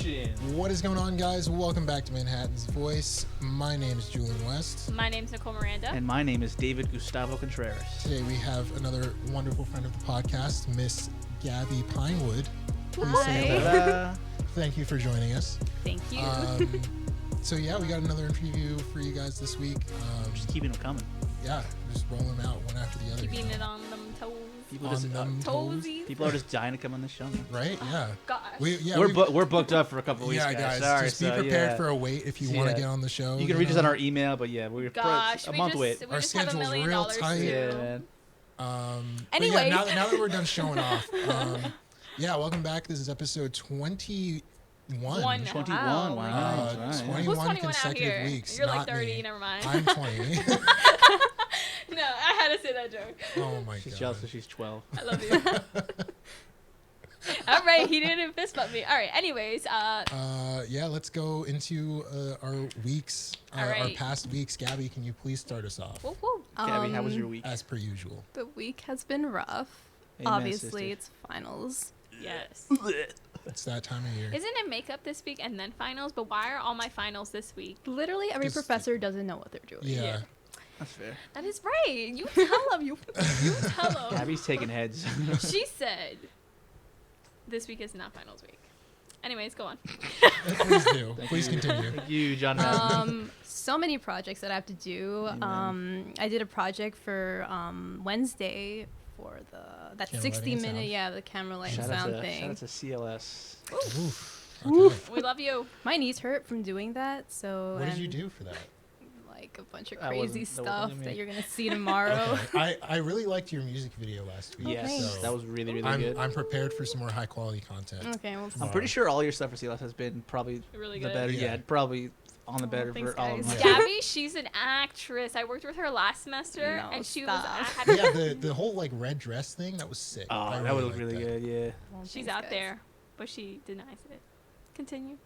Production. What is going on, guys? Welcome back to Manhattan's Voice. My name is Julian West. My name's Nicole Miranda. And my name is David Gustavo Contreras. Today we have another wonderful friend of the podcast, Miss Gaby Pinewood. Please say hello. Thank you for joining us. Thank you. So yeah, we got another interview for you guys this week. Just keeping them coming. Yeah, just rolling them out one after the other. Keeping it on them toes. People are just dying to come on the show. Right? Yeah. Gosh. We're booked up for a couple weeks, yeah, guys. Sorry, just be prepared for a wait if you want to get on the show. You can reach us on our email, but yeah, we're a month wait. Our schedule's real tight. Yeah, man. Anyway, yeah, now that we're done showing off, yeah, welcome back. This is episode 21. 21. Wow. 21 consecutive weeks. You're like 30. Me. Never mind. I'm 20. No, I had to say that joke. Oh my god. She's jealous because she's 12. I love you. All right, he didn't fist bump me. All right. Anyways, yeah, let's go into our weeks, our past weeks. Gabby, can you please start us off? whoop, whoop. Gabby, how was your week? As per usual. The week has been rough. Amen, Obviously, sister. it's finals. Yes. It's that time of year. Isn't it makeup this week and then finals? But why are all my finals this week? Literally, every professor doesn't know what they're doing. Yeah. That's fair. That is right. You tell him. You tell him. Gabby's taking heads. She said this week is not finals week. Anyways, go on. Please do. Please continue. Thank you, John. So many projects that I have to do. I did a project for Wednesday for that Camera 60-minute, the camera light and sound thing. Shout out to CLS. Oof. Okay. We love you. My knees hurt from doing that. So What did you do for that? Like a bunch of That crazy wasn't stuff me. that you're gonna see tomorrow. Okay. I really liked your music video last week. Yes, thanks. that was really good. I'm prepared for some more high quality content. Okay, well, I'm pretty sure all your stuff for CLS has been probably Really the good. better. Yeah. Yeah, probably on the better thanks, for all of guys. them. Gabby, she's an actress. I worked with her last semester, No, and she stop. was. Yeah, the whole like red dress thing, that was sick. Oh, I that would liked look really that. good. Yeah. well, She's thanks, out guys. there, but she denies it. Continue.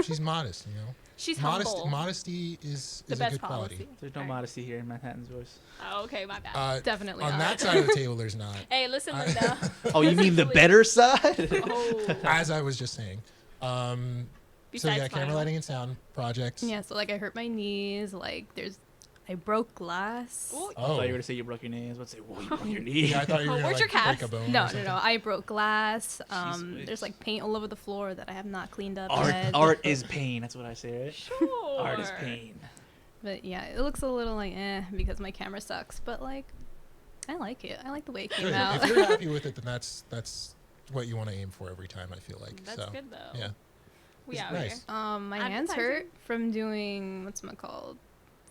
She's modest, you know. She's humble. Modesty is The a best good quality. policy. There's no Alright. modesty here in Manhattan's Voice. Oh, okay, my bad. Definitely on not. that side of the table, there's not. Hey, listen, Linda. Oh, you mean the better side? Oh. As I was just saying. So Besides yeah, camera final. lighting and sound projects. Yeah, so like I hurt my knees. Like I broke glass. Ooh. I thought you were gonna say you broke your knees. Let's say, whoa, you broke your knee. Yeah, I thought you were gonna Where's your like, break cast? a bone. No, or something. I broke glass. Jeez, There's like paint all over the floor that I have not cleaned up Art, yet. art is pain. That's what I say, right? Sure. Art is pain. But yeah, it looks a little like because my camera sucks. But like, I like it. I like the way it came Good. out. If you're happy with it, then that's what you want to aim for every time. I feel like. That's so, good though. Yeah. We It's out nice. here. My hands hurt from doing what's it called,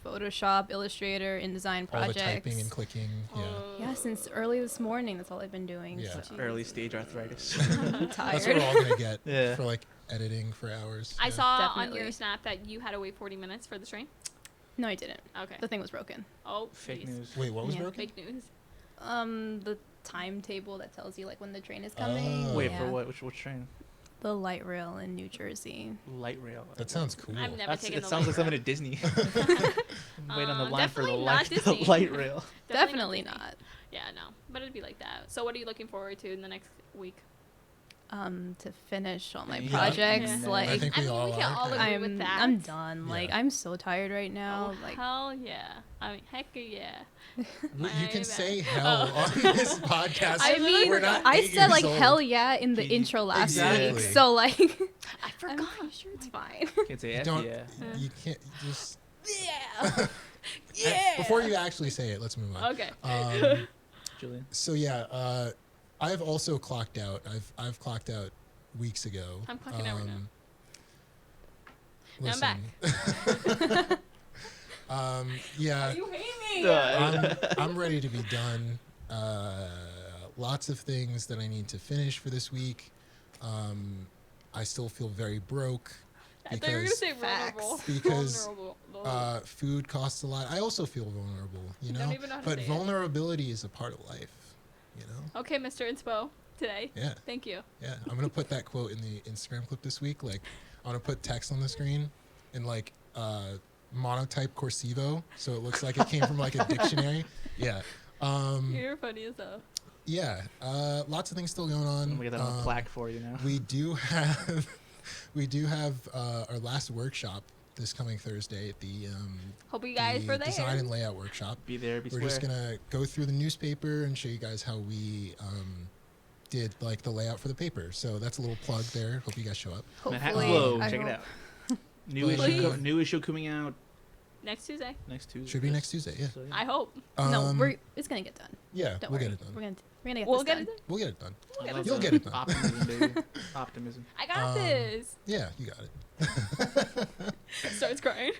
Photoshop, Illustrator, InDesign All the projects. typing and clicking. Yeah. Yeah, since early this morning, that's all I've been doing. Yeah. So Early stage arthritis. I'm tired. That's what we're all gonna get Yeah. for like editing for hours. I Yeah. saw on Definitely. your snap that you had to wait 40 minutes for the train. No, I didn't. Okay. The thing was broken. Oh, Fake jeez. news. Wait, what was Yeah. broken? Fake news. The timetable that tells you like when the train is coming. Oh. Wait, Yeah. for what? Which train? The light rail in New Jersey. Light rail. That sounds cool. I've never taken It the sounds light like something rail. at Disney. Wait on the line for the definitely not light, the Disney. light rail. Definitely Disney. not. Yeah, no, but it'd be like that. So, what are you looking forward to in the next week? To finish all my Yeah. projects. Yeah. Like I think we I mean, all we can are. all kinda. agree with that. I'm done. Like Yeah. I'm so tired right now. Oh, Like hell yeah. I mean, heck yeah. You My can bad. say hell on this podcast. I mean, We're not I 8 said years like old. hell yeah in the intro last Exactly. week. So like I I'm forgot. pretty sure it's fine. Can't say You F, don't. yeah. You can't just. Yeah. Yeah. Before you actually say it, let's move on. Okay. Julian. So yeah, I've also clocked out. I've clocked out weeks ago. I'm clocking out right now. Now I'm listen. back. Yeah, You hate me. I'm ready to be done. Lots of things that I need to finish for this week. I still feel very broke I thought you were gonna because say vulnerable. because, Vulnerable. food costs a lot. I also feel vulnerable, you know. Don't even know how to But say it. vulnerability is a part of life, you know. Okay, Mr. Inspo, today. Yeah, Thank you. yeah. I'm gonna put that quote in the Instagram clip this week. Like, I'm gonna put text on the screen in like monotype Corsivo, so it looks like it came from like a dictionary. Yeah. You're funny as hell. Yeah. Lots of things still going on. We got that on a plaque for you now. We do have We do have our last workshop this coming Thursday at the Hope you guys were there. design and layout workshop. Be there, be We're square. just gonna go through the newspaper and show you guys how we did like the layout for the paper. So that's a little plug there. Hope you guys show up. Manhattan Hopefully, Flow, I check it hope- out. New issue coming out Next Tuesday. next Tuesday. Should be next Tuesday. Yeah. So, I hope. No, it's gonna get done. Yeah, Don't we'll worry. get it done. We're gonna get We'll this get done. it. We'll get it done. We'll get I love it. You'll that. get it done. Optimism, baby. Optimism. I got this. Yeah, you got it. Starts crying.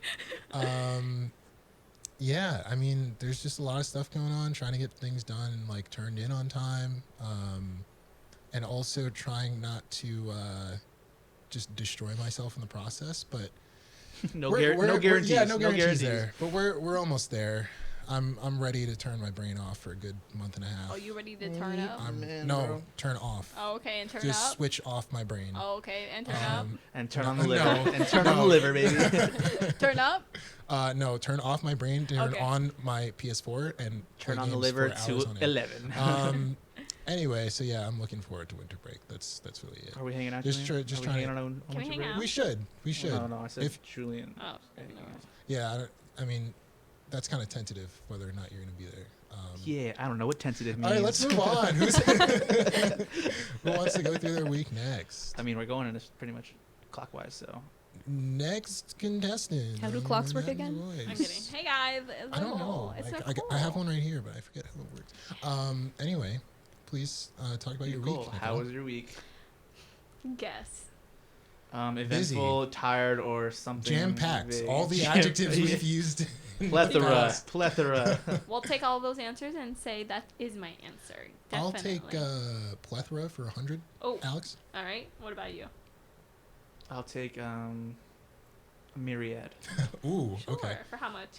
Yeah, I mean, there's just a lot of stuff going on, trying to get things done and like turned in on time, and also trying not to just destroy myself in the process. But No guarantees. Yeah, no guarantees there. But we're almost there. I'm ready to turn my brain off for a good month and a half. Oh, you ready to turn up? Turn off. Oh, okay, and turn Just up. switch off my brain. Oh, okay, and turn up. And turn on the No. liver. And turn on the liver, baby. Turn up. No, turn off my brain, turn Okay. on my PS4, and Turn play on the games liver 4 hours to on it. 11. Anyway, so yeah, I'm looking forward to winter break. That's really it. Are we hanging out? Just Julian? try- just Are we trying hanging to- out on Can we winter hang break? out? We should. No, I said If- Julian. Oh. Hanging out. Yeah, I mean, that's kind of tentative whether or not you're gonna be there. Yeah, I don't know what tentative means. All right, let's move on. Who wants to go through their week next? I mean, we're going in this pretty much clockwise, so. Next contestant. How do on clocks work Manhattan's again? Voice. I'm kidding. Hey guys. It's I don't so know. cool. It's so I have one right here, but I forget how it works. Anyway, please talk about your Cool. week. How Nicole. was your week? Guess. Eventful, tired, or something. Jam-packed? vague. All the Jam- adjectives we've used. in the Plethora. past. Plethora. We'll take all those answers and say that is my answer. Definitely. I'll take plethora for 100. Oh, Alex? all right. What about you? I'll take myriad. Ooh, Sure. okay. For how much?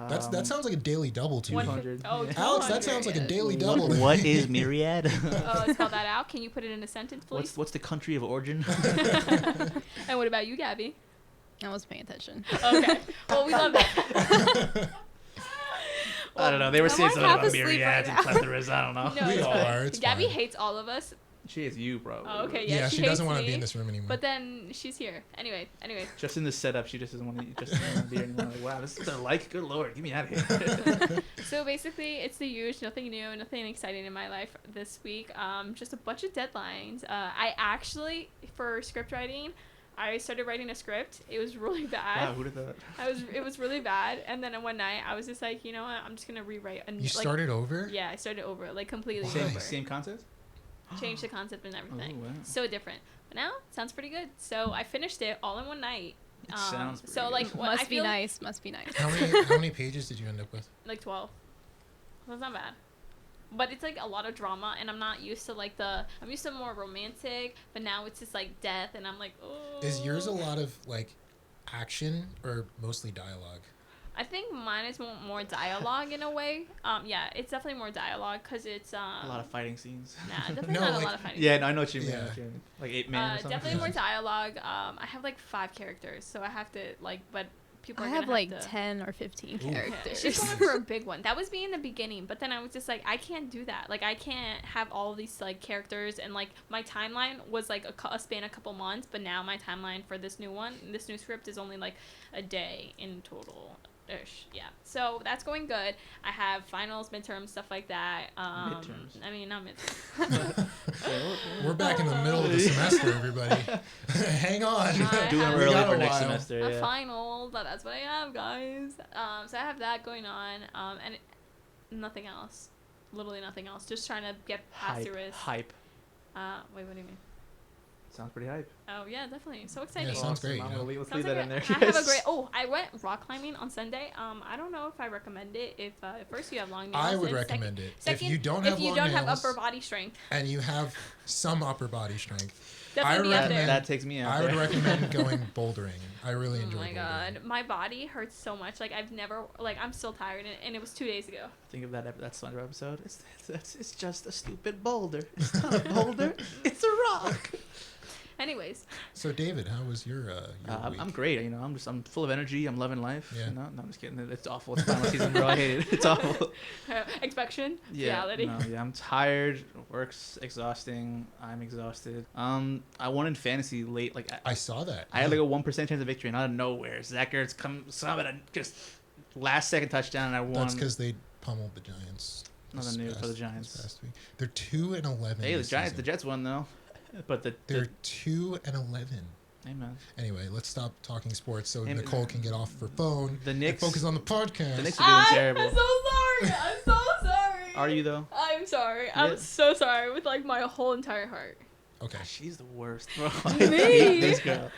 That sounds like a daily double to me. 100. Oh, Yeah. Alex, that 200. sounds like a daily double. What is myriad? Spell that out. Can you put it in a sentence, please? What's the country of origin? And what about you, Gabby? I was paying attention. Okay. Well, we love that. I don't know. They were I'm saying like something half about asleep myriads right and now. plethoras. I don't know. No, We it's all fine. are, it's Gabby fine. hates all of us. She is you, bro. Oh, okay. Yeah, she doesn't want want to be in this room anymore. But then she's here. Anyway. Just in the setup, she just doesn't want to be here anymore. Like, wow, this is what they're like. Good lord, get me out of here. So basically, it's the huge, nothing new, nothing exciting in my life this week. Just a bunch of deadlines. I actually, for script writing, I started writing a script. It was really bad. Wow, who'd have thought? It was really bad. And then one night, I was just like, you know what? I'm just gonna rewrite. You started over? Yeah, I started over, like completely Same, over. same concept? Changed the concept and everything. Oh, wow. So different. But now, sounds pretty good. So I finished it all in one night. It sounds pretty so good. like what I Must be feel nice. Must be nice. How many pages did you end up with? like 12. That's not bad. But it's like a lot of drama, and I'm not used to like I'm used to more romantic, but now it's just like death, and I'm like, oh. Is yours a lot of like action or mostly dialogue? I think mine is more dialogue in a way. Yeah, it's definitely more dialogue because it's A lot of fighting scenes. Nah, definitely No, not like- a lot of fighting. Yeah, no, I know what you mean. Yeah. I know what you mean. Like 8 Man or something. Definitely more dialogue. I have like 5 characters, so I have to like, but people. I are have gonna like to, 10 or 15 Ooh. Yeah, characters. she's going for a big one. That was me in the beginning, but then I was just like, I can't do that. Like, I can't have all these like characters, and like my timeline was like a span a couple months, but now my timeline for this new script is only like a day in total. Yeah, so that's going good. I have finals, midterms, stuff like that. Midterms? I mean, not midterms. We're back in the middle of the semester, everybody. Hang on. I Doing have- early We got for a next while. semester. A Yeah. final, but that's what I have, guys. So I have that going on, and nothing else. Literally nothing else. Just trying to get past the risk. Hype. Wait, what do you mean? Sounds pretty hype. Oh yeah, definitely. So exciting. Yeah, sounds great, I'm you know. gonna let's Sounds leave that like in there. I have a Yes. great. Oh, I went rock climbing on Sunday. I don't know if I recommend it. If first you have long nails. I would and recommend it. Second, If you don't have if you long don't have nails upper body strength, and you have some upper body strength, definitely be up recommend- there. That takes me out I would there. recommend going bouldering. I really Oh enjoy my bouldering. god, my body hurts so much. Like I've never, like I'm still tired, and it was 2 days ago. Think of that SpongeBob episode. It's just a stupid boulder. It's not a boulder. It's a rock. Anyways, So David, how was your week? I'm great. You know, I'm full of energy. I'm loving life. Yeah. You know? No, I'm just kidding. It's awful. It's final season, bro. I hate it. It's awful. expectation, Yeah. reality. No, yeah. I'm tired. Work's exhausting. I'm exhausted. I won in fantasy late. Like I saw that. I had like a 1% chance of victory, and out of nowhere, Zach Ertz some at a just last second touchdown, and I won. That's because they pummeled the Giants. Nothing new for the Giants. This past week. They're 2-11. Hey, the this Giants, season. the Jets won though, but They're 2-11. hey man, Anyway, let's stop talking sports so Hey, Nicole can get off her phone. the Knicks. and focus on the podcast. The Knicks are doing terrible. I'm so sorry. I'm so sorry. Are you though? I'm sorry. Yeah. I'm so sorry with like my whole entire heart. Okay. God, she's the worst, bro. Me. I hate this girl.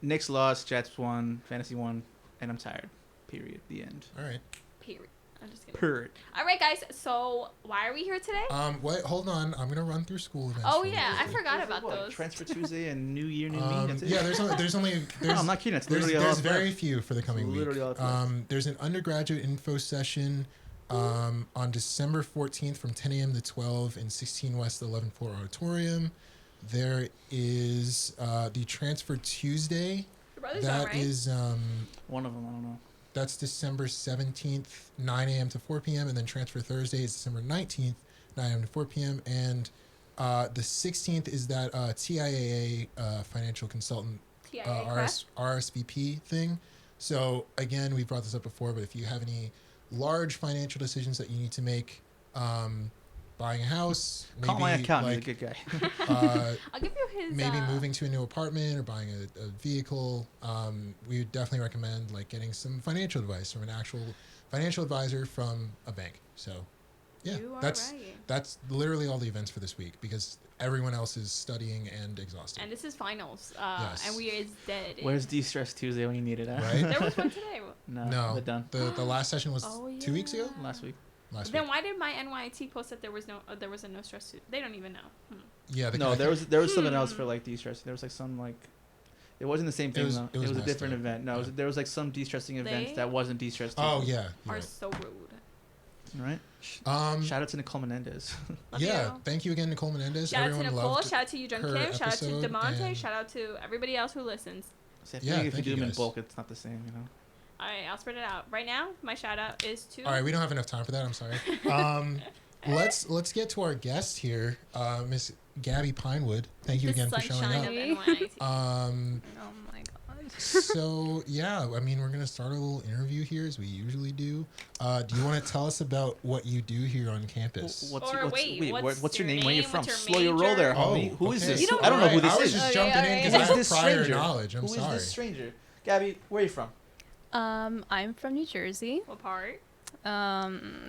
Knicks lost, Jets won, fantasy won, and I'm tired. Period. The end. All right. Period. I'm just kidding. Period. All right, guys. So why are we here today? Wait, hold on. I'm gonna run through school events. Oh really yeah, I quickly. forgot about What, those. Transfer Tuesday and New Year, New Me. That's it. Yeah, there's only No, I'm not kidding. It's literally all there's that's very left. few for the coming week. Literally all that's left. There's an undergraduate info session on December 14th from 10 a.m. to 12 in 16 West 11th floor auditorium. There is the Transfer Tuesday. Your brother's on, That right? is One of them, I don't know. that's December 17th, 9 a.m. to 4 p.m. And then Transfer Thursday is December 19th, 9 a.m. to 4 p.m. And the 16th is that TIAA financial consultant TIA class? RSVP thing. So again, we brought this up before, but if you have any large financial decisions that you need to make, buying a house, maybe Call my accountant. like, He's a good guy. I'll give you his. maybe moving to a new apartment or buying a vehicle, we would definitely recommend like getting some financial advice from an actual financial advisor from a bank. So yeah, You are that's right. that's literally all the events for this week because everyone else is studying and exhausted. And this is finals. Yes. And we is dead. Where's De-Stress Tuesday when you need it at? Right? There was one today. No, No, they're done. the last session was Oh, 2 weeks ago. yeah. Last week. Last Then week. why did my NYT post that there was a no stress suit? They don't even know. Yeah. No, there was something else for like de-stressing. There was like some like, it wasn't the same thing was- though. it It was was a messed different up. event. No, Yeah. there was like some de-stressing event They that wasn't de-stress. Oh Tuesday. yeah. you're Are right. so rude. Right. Shout out to Nicole Menendez. Love yeah. you. Thank you again, Nicole Menendez. Shout out to Everyone Nicole. loved. Shout out to you, John her Kim. Shout out to episode Demonte. and- Shout out to everybody else who listens. So I Yeah, feel like if you thank do you them in guys. bulk, it's not the same, you know. All right, I'll spread it out. Right now, my shout out is to. All right, we don't have enough time for that. I'm sorry. Let's get to our guest here, Miss Gaby Pinewood. Thank you the again for showing sunshine up. of NYT. Oh my god. So yeah, I mean, we're gonna start a little interview here as we usually do. Do you want to tell us about what you do here on campus? What's What's your your name? Where you name? from? What's your Slow your roll there, major? homie. Who is okay. this? You don't I don't know who Right, this I was is. just Okay, jumping in alright. because I Who's have this prior stranger? knowledge. I'm Who sorry. is this stranger? Gabby, where are you from? I'm from New Jersey, What part?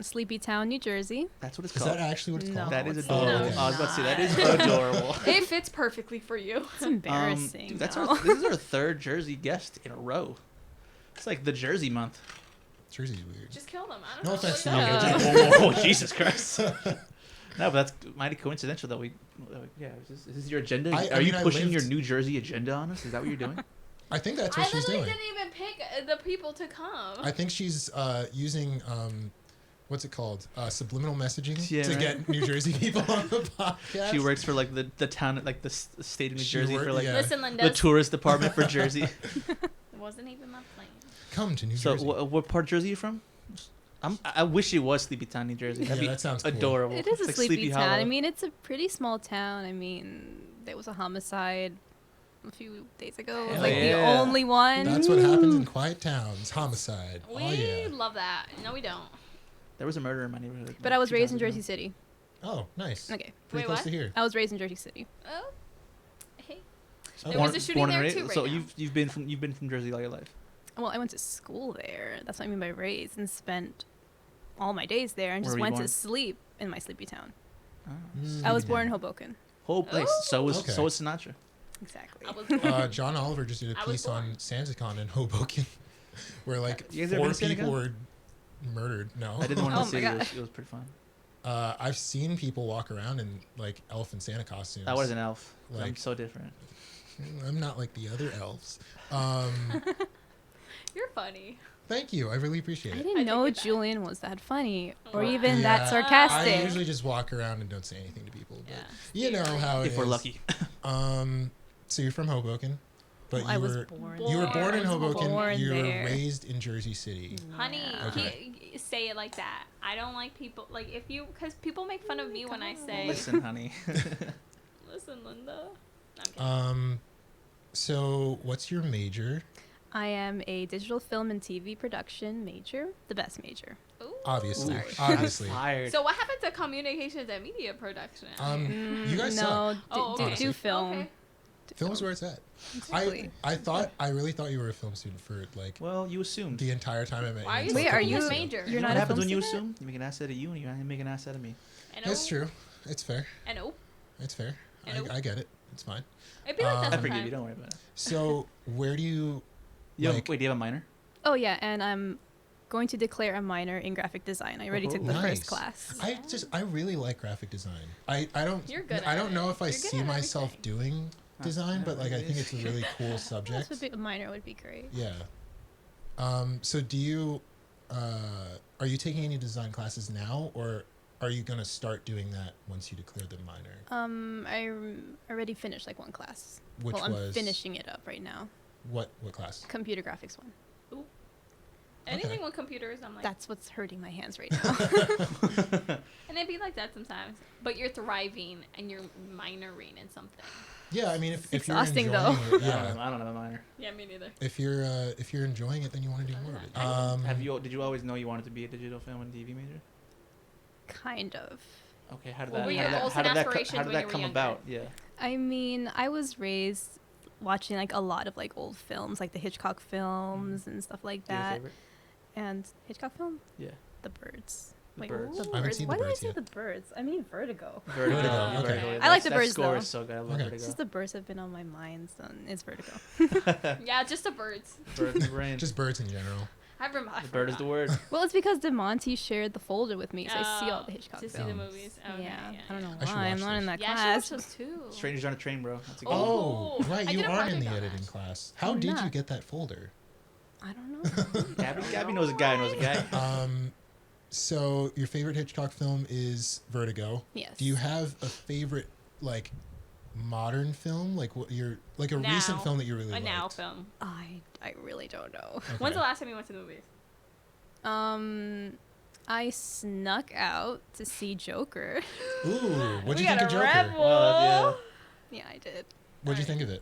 Sleepy Town, New Jersey. That's what it's Is called. that actually what it's No. called? That is it's adorable. not. I was about to say that is Not. adorable. It fits perfectly for you. It's embarrassing. Dude, that's though. this is our third Jersey guest in a row. It's like the Jersey month. Jersey's weird. Just kill them. I don't No know. offense What to is you. that? Oh, Jesus Christ. No, but that's mighty coincidental that we. Yeah, is this your agenda? I Are you mean, I pushing your lived- New Jersey agenda on us? Is that what you're doing? I think that's I what she's literally doing. didn't even pick the people to come. I think she's using what's it called? Subliminal messaging Yeah, to right. get New Jersey people on the podcast. She works for like the town, like the state of New She Jersey work- for like yeah. Listen, the Linda. tourist department for Jersey. It wasn't even my plan. Come to New So Jersey. what part of Jersey are you from? I wish it was Sleepy Town, New Jersey. That'd Yeah, be that sounds cool. adorable. It is It's a like sleepy town. Hollow. I mean, it's a pretty small town. I mean, there was a homicide a few days ago. It was Hell like yeah. the only one. That's what happens in quiet towns. Homicide. We Oh yeah. love that. No, we don't. There was a murder in my neighborhood. But I was raised in 2000 Jersey City. Oh, nice. Okay. Pretty Wait, close what? to here. I was raised in Jersey City. Oh. Hey. Oh, There was a shooting and there raised? too right So now. you've been from Jersey all your life. Well, I went to school there. That's what I mean by raised, and spent all my days there, and Where just were you went born? to sleep in my sleepy town. Mm. I was born in Hoboken. Whole place. Oh. So was Okay. Sinatra. Exactly. I was born. John Oliver just did a I was piece on born. SantaCon in Hoboken, where like You guys ever 4 been to people SantaCon? were murdered. No, I didn't want Oh to my see it. God. It was pretty fun. I've seen people walk around in like elf and Santa costumes. I was an elf. I'm Like- so different. I'm not like the other elves. You're funny. Thank you. I really appreciate I it. didn't I know take it back. Julian was that funny or Wow. even Yeah. that I sarcastic. usually just walk around and don't say anything to people. But Yeah. you know how it If we're is. lucky. So you're from Hoboken, but I you was were born. you were born in there. Hoboken. Born You were there. raised in Jersey City. Honey, Okay. say it like that. I don't like people like if you because people make fun of me when I say Listen, honey. Listen, Linda. I'm kidding. So what's your major? I am a digital film and TV production major, the best major. Ooh. Obviously, Ooh, obviously. Fired. So what happened to communications and media production? You guys suck. no, Oh, do, okay. do film. Okay. Film's where it's at. Exactly. I really thought you were a film student for like Well, you assumed. the entire time I met Why are you. you until Wait, a are couple you- weeks ago. major? You're You know not what a happens film when you student? assume? You make an ass out of you, and you make an ass out of me. It's true. It's fair. And It's fair. And I get it. It's fine. it'd be like that I sometimes. forgive you. Don't worry about it. So where do you? Wait, do you have a minor? Oh yeah, and I'm going to declare a minor in graphic design. I already took the Nice. first class. I really like graphic design. I don't. You're good I at don't know it. if I You're good see at myself everything. doing design, yeah, but like I it think is. it's a really cool This subject. would be, a minor would be great. Yeah. So do you? Are you taking any design classes now, or are you gonna start doing that once you declare the minor? Already finished like one class. Which well, I'm was finishing it up right now. What class? Computer graphics one. Anything Okay. with computers, I'm like, That's what's hurting my hands right now. and it'd be like that sometimes. But you're thriving and you're minoring in something. Yeah, I mean, if you're Exhausting, enjoying though. it, I yeah. don't know a minor. Yeah, me neither. If you're enjoying it, then you want to do more of it. Did you always know you wanted to be a digital film and TV major? Kind of. Okay, how did What that? were how your did that- goals how and did that? aspirations How did when that you were come younger? about? Yeah. I mean, I was raised watching like a lot of like old films, like the Hitchcock films and stuff like Do you have a that. favorite? And Hitchcock film? Yeah. The Birds. The Wait, Birds. The I haven't Birds. seen Why The did I Birds say yet. the Birds? I mean Vertigo. Vertigo. Okay. Vertigo. I like the That Birds, score though. is so good. I love Okay. Vertigo. It's just the birds have been on my mind, so it's Vertigo. Yeah, just the birds. Bird in the brain. Just birds in general. I remember. The bird is the word. Well, it's because DeMonte shared the folder with me, so I see all the Hitchcock to see films. the movies. Okay, yeah, yeah, I don't know I should why I'm watch not in those. that Yeah, class. she watched those too. Strangers on a Train, bro. That's a good one. Oh, Oh, right. I You did a are in project the on editing that. class. How I'm did you not. get that folder? I don't know. Gabby knows a guy. Knows a guy. So your favorite Hitchcock film is Vertigo. Yes. Do you have a favorite like modern film, like what your like a Now. recent film that you really A liked? now film. I really don't know. Okay. When's the last time you went to the movies? I snuck out to see Joker. Ooh, what'd We you think got of a Joker? rebel. Well, Yeah, I did. What'd you think of it?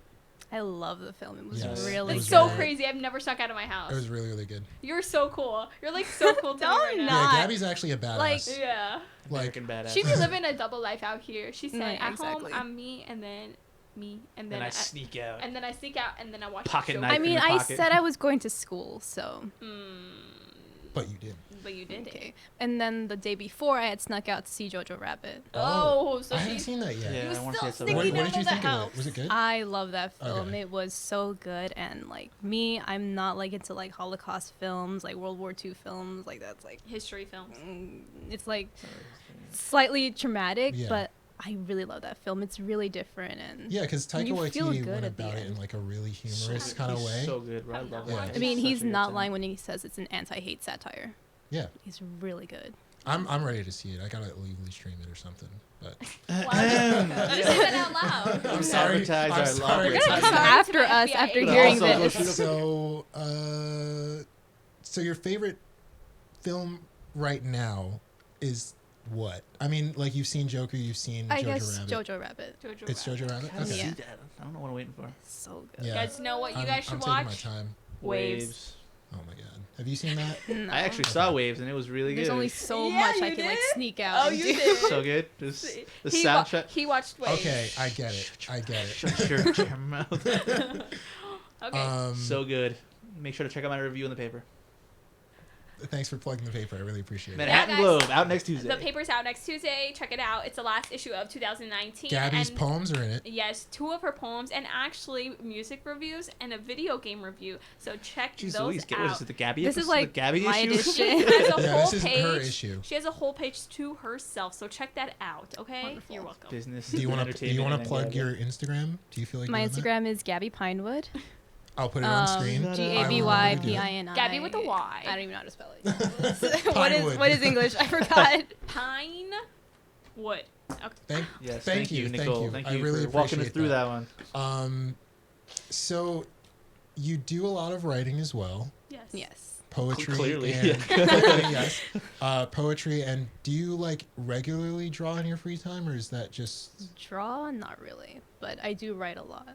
I love the film. It was Yes. really It It's was so very- crazy. I've never snuck out of my house. It was really, really good. You're so cool. You're like so cool to me No, right I'm now. not. Yeah, Gabby's actually a badass. Like- Yeah. Like, American badass. She be living a double life out here. She said, Right, at exactly. home, I'm me, and then me, and then Then I sneak out. and then I sneak out, and then I watch Pocket the show. knife. I in mean, your I pocket. said I was going to school, so but you did. But you did okay. it. And then the day before, I had snuck out to see Jojo Rabbit. Oh, so I haven't she. seen that yet. Yeah, You I want to still see it so sneaking What, bad. what out did you of the think of house. it? Was it good? I love that film. Okay. It was so good, and like me, I'm not like into like Holocaust films, like World War II films, like that's like History films. it's like slightly traumatic, Yeah. but I really love that film. It's really different, and Yeah, because Taika you feel Waititi good went at the about it end. in like a really So humorous good. kind of He's way. So good, bro. I love Yeah. that. I mean, Such he's a good not talent. lying when he says it's an anti-hate satire. Yeah, He's really good. I'm ready to see it. I gotta legally stream it or something. But Wow. You say that out loud. I'm sorry. Advertise I'm our sorry. love. They're gonna come Sorry to after the us FBI after agent. hearing Also, this. go shoot So your favorite film right now is what? I mean, like you've seen Joker, you've seen I Jojo guess Rabbit. Jojo Rabbit. Jojo It's Rabbit. Jojo Rabbit. I don't Okay. see Yeah. that. I don't know what I'm waiting for. So good. You Yeah. guys know what you I'm- guys should I'm taking my watch? time. Waves. Oh my god. Have you seen that? No. I actually saw Waves and it was really There's good. only so Yeah, much I you can like did? sneak out. Oh, and you do. did. so good. Just the He soundtrack. he watched Waves. Okay, I get it. I get it. Shut your mouth. Okay. So good. Make sure to check out my review in the paper. Thanks for plugging the paper. I really appreciate it. Manhattan guys. Globe out next Tuesday. The paper's out next Tuesday. Check it out. It's the last issue of 2019. Gabby's and poems are in it. Yes, 2 of her poems and actually music reviews and a video game review. So check Jeez those Louise, what is out. it, the Gabby This is episode? like the Gabby my issue? edition. She has a Yeah, whole this is page. her issue. She has a whole page to herself. So check that out. Okay, Wonderful. you're welcome. Business. Do you want to entertainment, and plug Gabby. your Instagram? Do you feel like My doing that? Instagram is Gaby Pinewood. I'll put it on screen. GABYPINI. Gabby with a Y. I don't even know how to spell it. Pinewood. what is English? I forgot. Pine wood. Okay. Yes, Thank you, Nicole. thank Thank you. you I really for walking us appreciate through that. that one. So you do a lot of writing as well. Yes. Poetry. Clearly, and, yeah. yes. Poetry. And do you like regularly draw in your free time, or is that just Draw, not really, but I do write a lot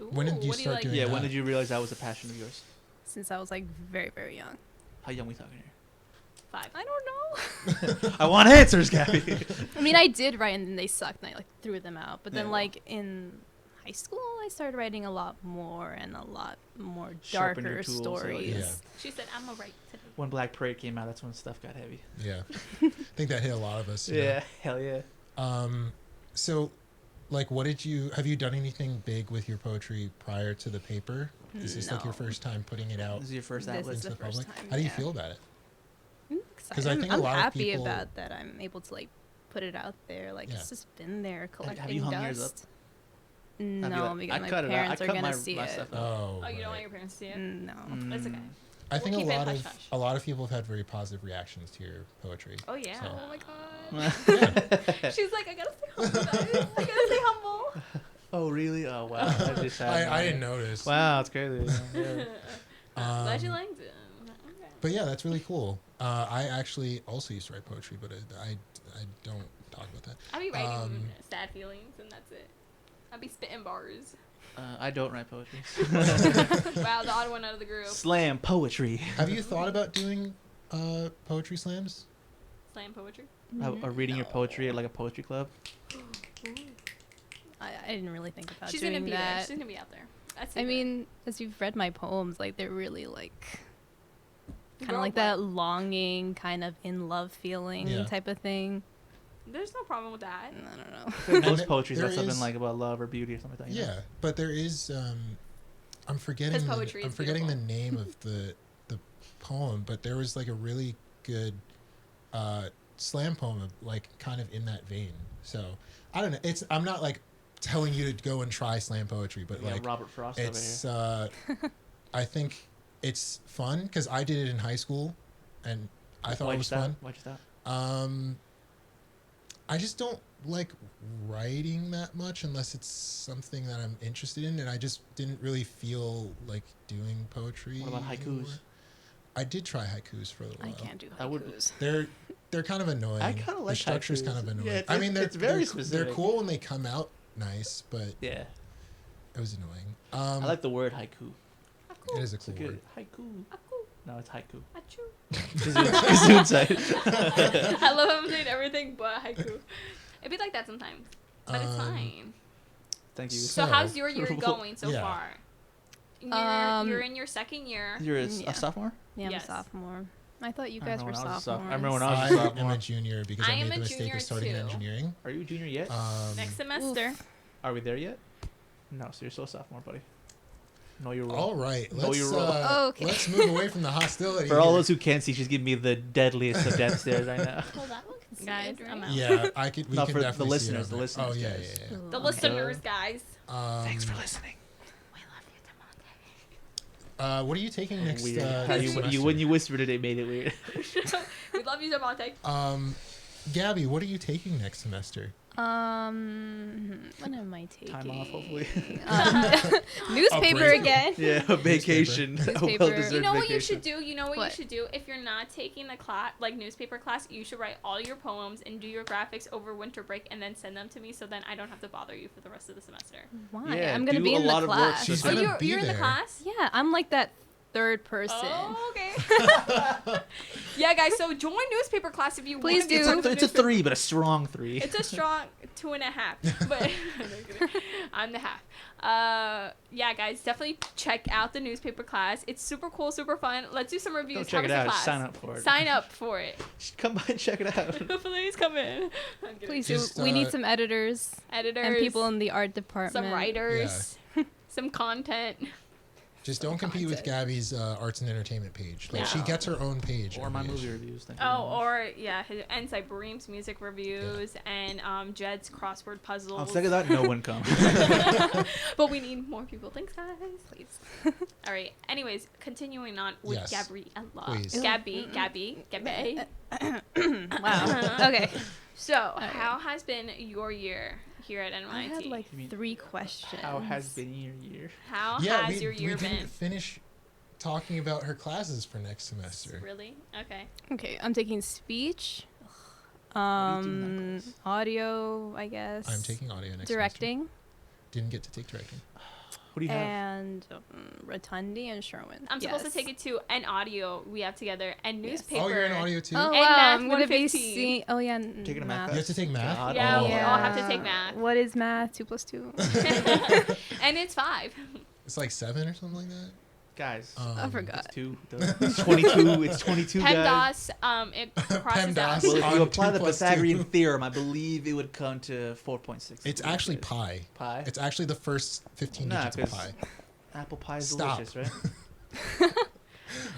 Ooh, When did you what do start like? doing Yeah, that? when did you realize that was a passion of yours? since I was like very, very young. How young we talking here? 5. I don't know. I want answers, Gabby. I mean, I did write and then they sucked and I like threw them out. But then Yeah. like in high school, I started writing a lot more and a lot more Sharpen your darker tools, stories. Yeah. She said, "I'm gonna write today." When Black Parade came out, that's when stuff got heavy. Yeah. I think that hit a lot of us. you know? Yeah, hell yeah. So, like, have you done anything big with your poetry prior to the paper? Is this like your No. first time putting it out This is your first This outlet. is into the the first public? time, How do you yeah. feel about it? I'm 'Cause I think a I'm lot of happy people- about that I'm able to like put it out there. Like Yeah. it's just been there collecting have you hung yours dust. I No, feel like- because I my cut it out. parents I are cut gonna my- see my it. stuff out. Oh, Oh, you don't want right. your parents to see it? No. It's okay. I think We'll keep it a hush-hush. lot of people have had very positive reactions to your poetry. Oh yeah. So- Oh my god. She's like, I gotta stay humble, guys. I gotta stay humble. Oh, really? Oh, wow. I just had I didn't notice. Wow, it's crazy. Yeah. Glad you liked it. Okay. But yeah, that's really cool. I actually also used to write poetry, but I don't talk about that. I be writing sad feelings, and that's it. I be spitting bars. I don't write poetry. Wow, the odd one out of the group. Slam poetry. Have you thought about doing poetry slams? Slam poetry. Or reading your poetry at like a poetry club. I didn't really think about She's doing gonna be there. that. She's gonna be out there. That's I mean, as you've read my poems, like they're really like kind of Girl, like that longing, kind of in love feeling Yeah. type of thing. there's no problem with that. I don't know. Most there- poetry is there about something is- like about love or beauty or something like that. you know? Yeah, but there is. I'm forgetting. poetry I'm is forgetting the beautiful. name of the poem, but there was like a really good slam poem, like kind of in that vein. So I don't know. I'm not like telling you to go and try slam poetry, but Yeah, like Robert Frost it's. over here. I think it's fun because I did it in high school, and I thought Why'd it you was stop? fun. Why'd you stop? I just don't like writing that much unless it's something that I'm interested in, and I just didn't really feel like doing poetry. What about haikus? anymore. I did try haikus for a little I while. can't do I would- haikus. They're kind of annoying. I kinda like the structure's haikus. kind of annoying. Yeah, I mean, it's very they're specific. cool when they come out nice, but Yeah. it was annoying. I like the word haiku. it is a It's a cool good word. haiku. Aku, No, it's haiku. achu. Gesundheit. I love him saying everything but haiku. It'd be like that sometimes, but it's Um, fine. Thank you. So So- how's your year going so Yeah. far? You're in your second year. You're a, Yeah. a sophomore? Yeah, I'm Yes. a sophomore. I thought you I guys remember were when I was a sophomores. soph- I remember when I was I a am sophomore. a junior because I I, am made a the mistake junior of starting in too. engineering. Are you a junior yet? Next semester. Are we there yet? No, so you're still a sophomore, buddy. Know your role. All right, Know let's your role. Okay. let's move away from the hostility. For all here. those who can't see, she's giving me the deadliest of death stares right now. Well, that one can see Guys, it, right? I'm out. Yeah, I could. We No, can for the definitely see it listeners, on the there. listeners, Oh yeah, guys. yeah, The Ooh. listeners, guys. yeah. Thanks for listening. We love you, What are you taking next? Weird. How next semester? when you whispered it, it made it weird. Demonte. We love you, Demonte. Gabby, what are you taking next semester? What am I taking? Time off, hopefully. Newspaper break. again. Yeah, a vacation. A Newspaper. well-deserved You know what you vacation. should do? You know what you What? should do? If you're not taking a class, like newspaper class, you should write all your poems and do your graphics over winter break and then send them to me so then I don't have to bother you for the rest of the semester. Why? Yeah, I'm gonna do be a in lot the of work class. She's Oh, gonna be you're in the there. class? Yeah, I'm like that third person. Oh, okay. Yeah, guys, so join newspaper class if you Please want to be do. part of the It's a newspaper- 3, but a strong 3. It's a strong 2.5, but no, kidding. I'm the half. Yeah, guys, definitely check out the newspaper class. It's super cool, super fun. Let's do some reviews. Don't check it How was out. the Just class? sign up for it. Sign up for it. Come by and check it out. Please come in. I'm kidding. Please Just, do. We need some editors Editors and people in the art department. some writers, some content. Just don't compete with Gabby's arts and entertainment page. Like, she No. gets her own page. Or every my issue. movie reviews. Thank you Oh, very much. or yeah, and Cybereem's music reviews and Jed's crossword puzzles. On second thought, no one comes. But we need more people. Thanks, guys. Please. All right. Anyways, continuing on with Yes. Gabriella. Please. Gabby. Wow. Okay. So, right. how has been your year here at NYT? I had like You mean, 3 questions. How has been your year? How Yeah, has we, your year we didn't been? finish talking about her classes for next semester. Really? Okay. Okay, I'm taking speech, What are you doing in that class? audio, I guess. I'm taking audio next semester. directing, Didn't get to take directing. What do you have? and Rotundi and Sherwin. I'm supposed to take it to an audio we have together and Yes. newspaper. Oh, you're in audio too? Oh And wow, math I'm gonna be 115. seeing. Oh yeah, Taking a math You have to take math? God. Yeah, Oh. we all have to take math. What is math? 2 + 2. And it's 5. It's like 7 or something like that. Guys, I forgot. it's 2. It's 22. It's 22, guys. PEMDAS, it crosses PEMDAS. out. Well, if on you apply 2 the plus 2. Pythagorean theorem, I believe it would come to 4.6. It's actually pi. Pi. It's actually the first 15 Nah, digits of 'cause- pi. Apple pie is Stop. delicious, right?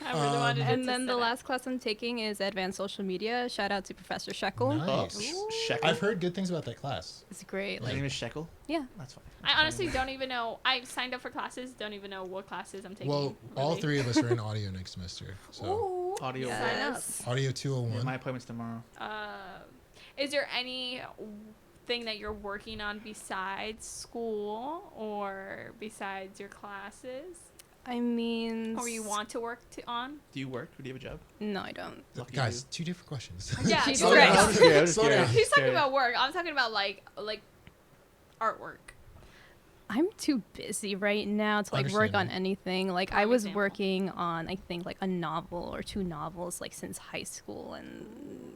I really wanted it And to then the sit last class I'm taking is advanced social media. Shout out to Professor Shekel. Nice. Oh, Shekel. I've heard good things about that class. It's great. His Like, name is Shekel. yeah. That's fine. I honestly don't even know. I signed up for classes, don't even know what classes I'm taking. Well, all really. 3 of us are in audio next semester. So Ooh. Audio. Sign up. Yes. audio Yeah, 201. my appointment's tomorrow. Is there any thing that you're working on besides school or besides your classes, I mean. or you want to work on? Do you work? Or do you have a job? No, I don't. Lucky Guys, 2 different questions. Yeah, Jesus slow Christ. down. I was scared, I was Slow scared. down. He's talking Scared. about work. I'm talking about like artwork. I'm too busy right now to like work on Understandable. anything. Like Prime I was example. working on I think like a novel or 2 novels like since high school, and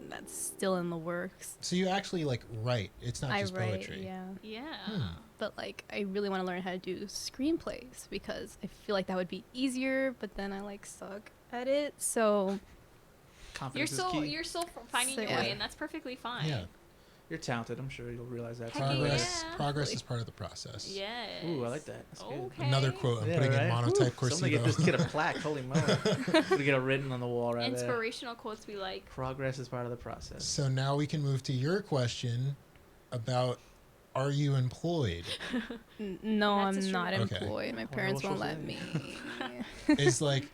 that's still in the works. So you actually like write. It's not I just write, poetry. yeah. Yeah. But like I really want to learn how to do screenplays because I feel like that would be easier, but then I like suck at it. So You're Confidence is still key. you're still finding So, your yeah. way, and that's perfectly fine. Yeah. You're talented. I'm sure you'll realize that. Heck Progress yeah. progress is part of the process. Yes. Ooh, I like that. That's good. Okay. Another quote I'm Yeah, putting in right? monotype Somebody get this Corsivo. kid a plaque. Holy moly. We get it written on the wall right there. Inspirational quotes we like. Progress is part of the process. So now we can move to your question about, are you employed? no, That's a I'm true not one. Okay. employed. My Wonder parents what won't she'll let say. me. Is like,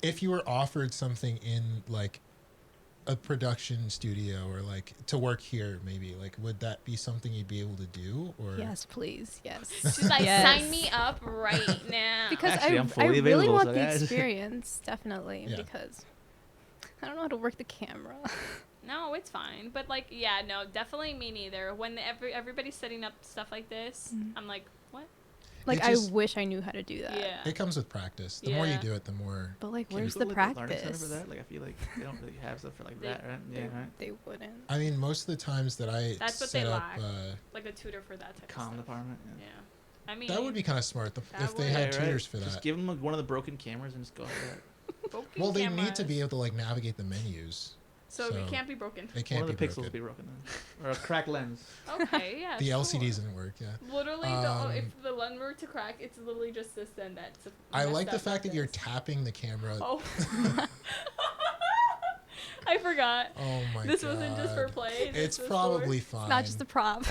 if you were offered something in like a production studio or like to work here, maybe like, would that be something you'd be able to do? Or Yes, please. Yes. She's like, Yes. sign me up right now. Because Actually, I'm I fully really available, want so the guys. experience, definitely, Yeah. because I don't know how to work the camera. No, it's fine. But like, yeah, no, definitely me neither. When everybody's setting up stuff like this, I'm like, what? Like, It just- I wish I knew how to do that. Yeah. it comes with practice. The more you Yeah. do it, the more. But like, Can where's you the go to, like, a learning center practice? for that? Like, I feel like they don't really have stuff for like They- that, right? Yeah, right. They wouldn't. I mean, most of the times that I That's what set they up, lack. Like a tutor for that type Comm of stuff. department. Yeah. Yeah. I mean, that would be kind of smart That if they would. had Yeah, right. tutors for Just that. give them one of the broken cameras and just go with that. broken Well, they need to cameras. be able to like navigate the menus. So it can't be broken. They can't One of be the pixels broken. be broken then. Or a cracked lens. Okay, yeah. The sure. LCDs didn't work. Yeah. Literally, Um, if the lens were to crack, it's literally just this then that's. I messed like the up fact that like you're this. tapping the camera. Oh. I forgot. Oh my god. This wasn't just for play. This It's was probably for... fine. Not just a prop.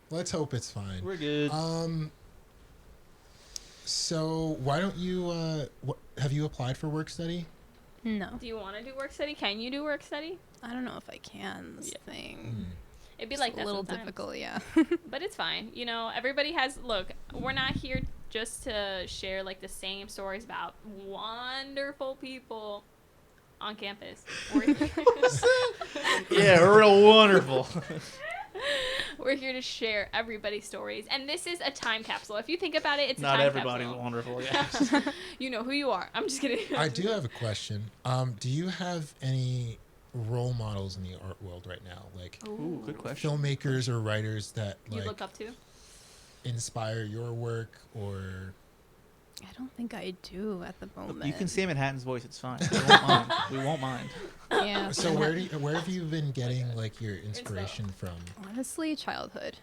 Let's hope it's fine. We're good. So why don't you? Have you applied for work study? No, Do you want to do work study? Can you do work study? I don't know if I can. This Yeah. thing. It'd be It's like a that little sometimes. difficult, yeah. But it's fine. You know, everybody has. Look, we're not here just to share like the same stories about wonderful people on campus. We're Yeah, real wonderful. We're here to share everybody's stories, and this is a time capsule. If you think about it, it's Not a time everybody's capsule. wonderful, guys. You know who you are. I'm just kidding. I do have a question. Do you have any role models in the art world right now, like Ooh, good question. filmmakers or writers that You like look up to? inspire your work, or I don't think I do at the moment. You can say Manhattan's voice. It's fine. We won't mind. We won't mind. Yeah. so where have you been getting like your inspiration from? Honestly, childhood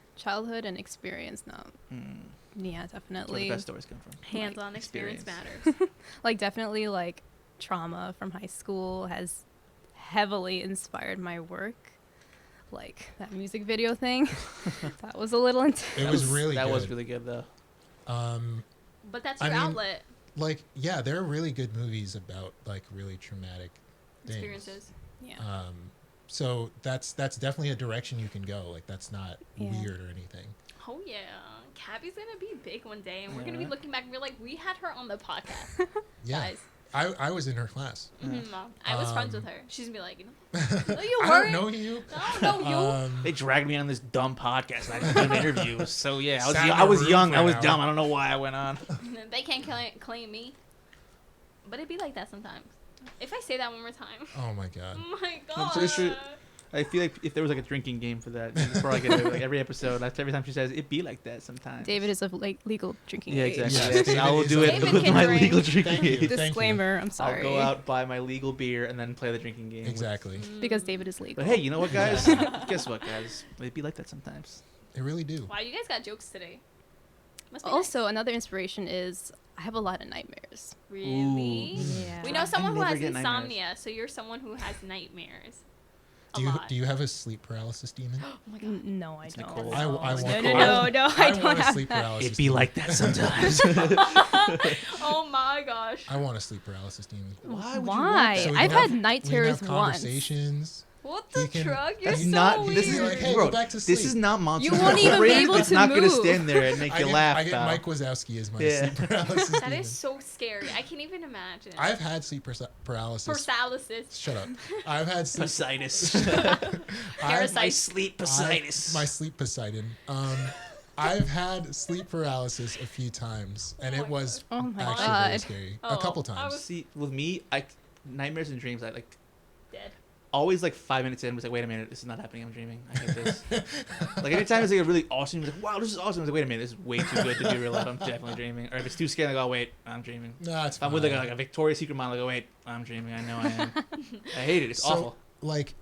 and experience now. Yeah, That's where the definitely. best stories come from. Hands-on experience experience. matters. Like definitely like trauma from high school has heavily inspired my work. Like that music video thing. That was a little intense. It was really That good. was really good though. But that's I your mean, outlet. Like, yeah, there are really good movies about like really traumatic things. Experiences. Yeah. So that's definitely a direction you can go. Like, that's not Yeah. weird or anything. Oh yeah, Gabby's gonna be big one day, and we're gonna be Yeah. looking back and we're like, we had her on the podcast, Yeah, guys. I was in her class. I was friends with her. She's gonna be like, no, you I weren't. don't know you. I don't know you. They dragged me on this dumb podcast. And I didn't do interviews. So yeah, Sat in I a was room young. for I an was hour. dumb. I don't know why I went on. They can't claim me, but it be like that sometimes. If I say that one more time, Oh my god. oh my I'm god. pretty sure- I feel like if there was like a drinking game for that, before I get like every episode, every time she says it be like that sometimes. David is of like legal drinking Yeah, age. exactly. Yes, Yes, David I will is do a- it David with can my drink. legal drinking Thank you. age. Thank you. Disclaimer, I'm sorry. I'll go out, buy my legal beer, and then play the drinking game. Exactly. Because David is legal. But hey, you know what, guys? Guess what, guys? It be like that sometimes. They really do. Wow, you guys got jokes today. Must be Also, another inspiration is I have a lot of nightmares. nice. Really. Yeah. We know someone who never has get nightmares. insomnia, so you're someone who has nightmares. Do you have a sleep paralysis demon? Oh my god. No, I It's don't. Nicole. I want no, Nicole. no, I don't want a have sleep that. paralysis. It be demon. like that sometimes. Oh my gosh. I want a sleep paralysis demon. Why? Would Why? So we I've can had have- night we can terrors have once. conversations. What the You can- truck? You're That's so not. weird. This is Like, hey, bro, go back to This sleep. is not monster. You won't even be able It's to not gonna move. stand there and make you laugh. I get pal. Mike Wazowski as my Yeah. sleep paralysis That demon. is so scary. I can't even imagine. I've had sleep paralysis. Paralysis. Shut up. I've had sleep. Fasciitis. Parasite. My sleep Fasciitis. My sleep Poseidon. I've had sleep paralysis a few times, and Oh it my was Oh my actually very god. scary. Oh, a couple I times. was- See, with me, nightmares and dreams. I like Dead. always like 5 minutes in was like, wait a minute, this is not happening. I'm dreaming. I hate this. Like anytime it's like a really awesome, it's like, wow, this is awesome. I was like, wait a minute, this is way too good to be real life. I'm definitely dreaming. Or if it's too scary, like, oh wait, I'm dreaming. Nah, it's If I'm fine. with like a Victoria's Secret model, like, oh wait, I'm dreaming. I know I am. I hate it. It's So, awful. Like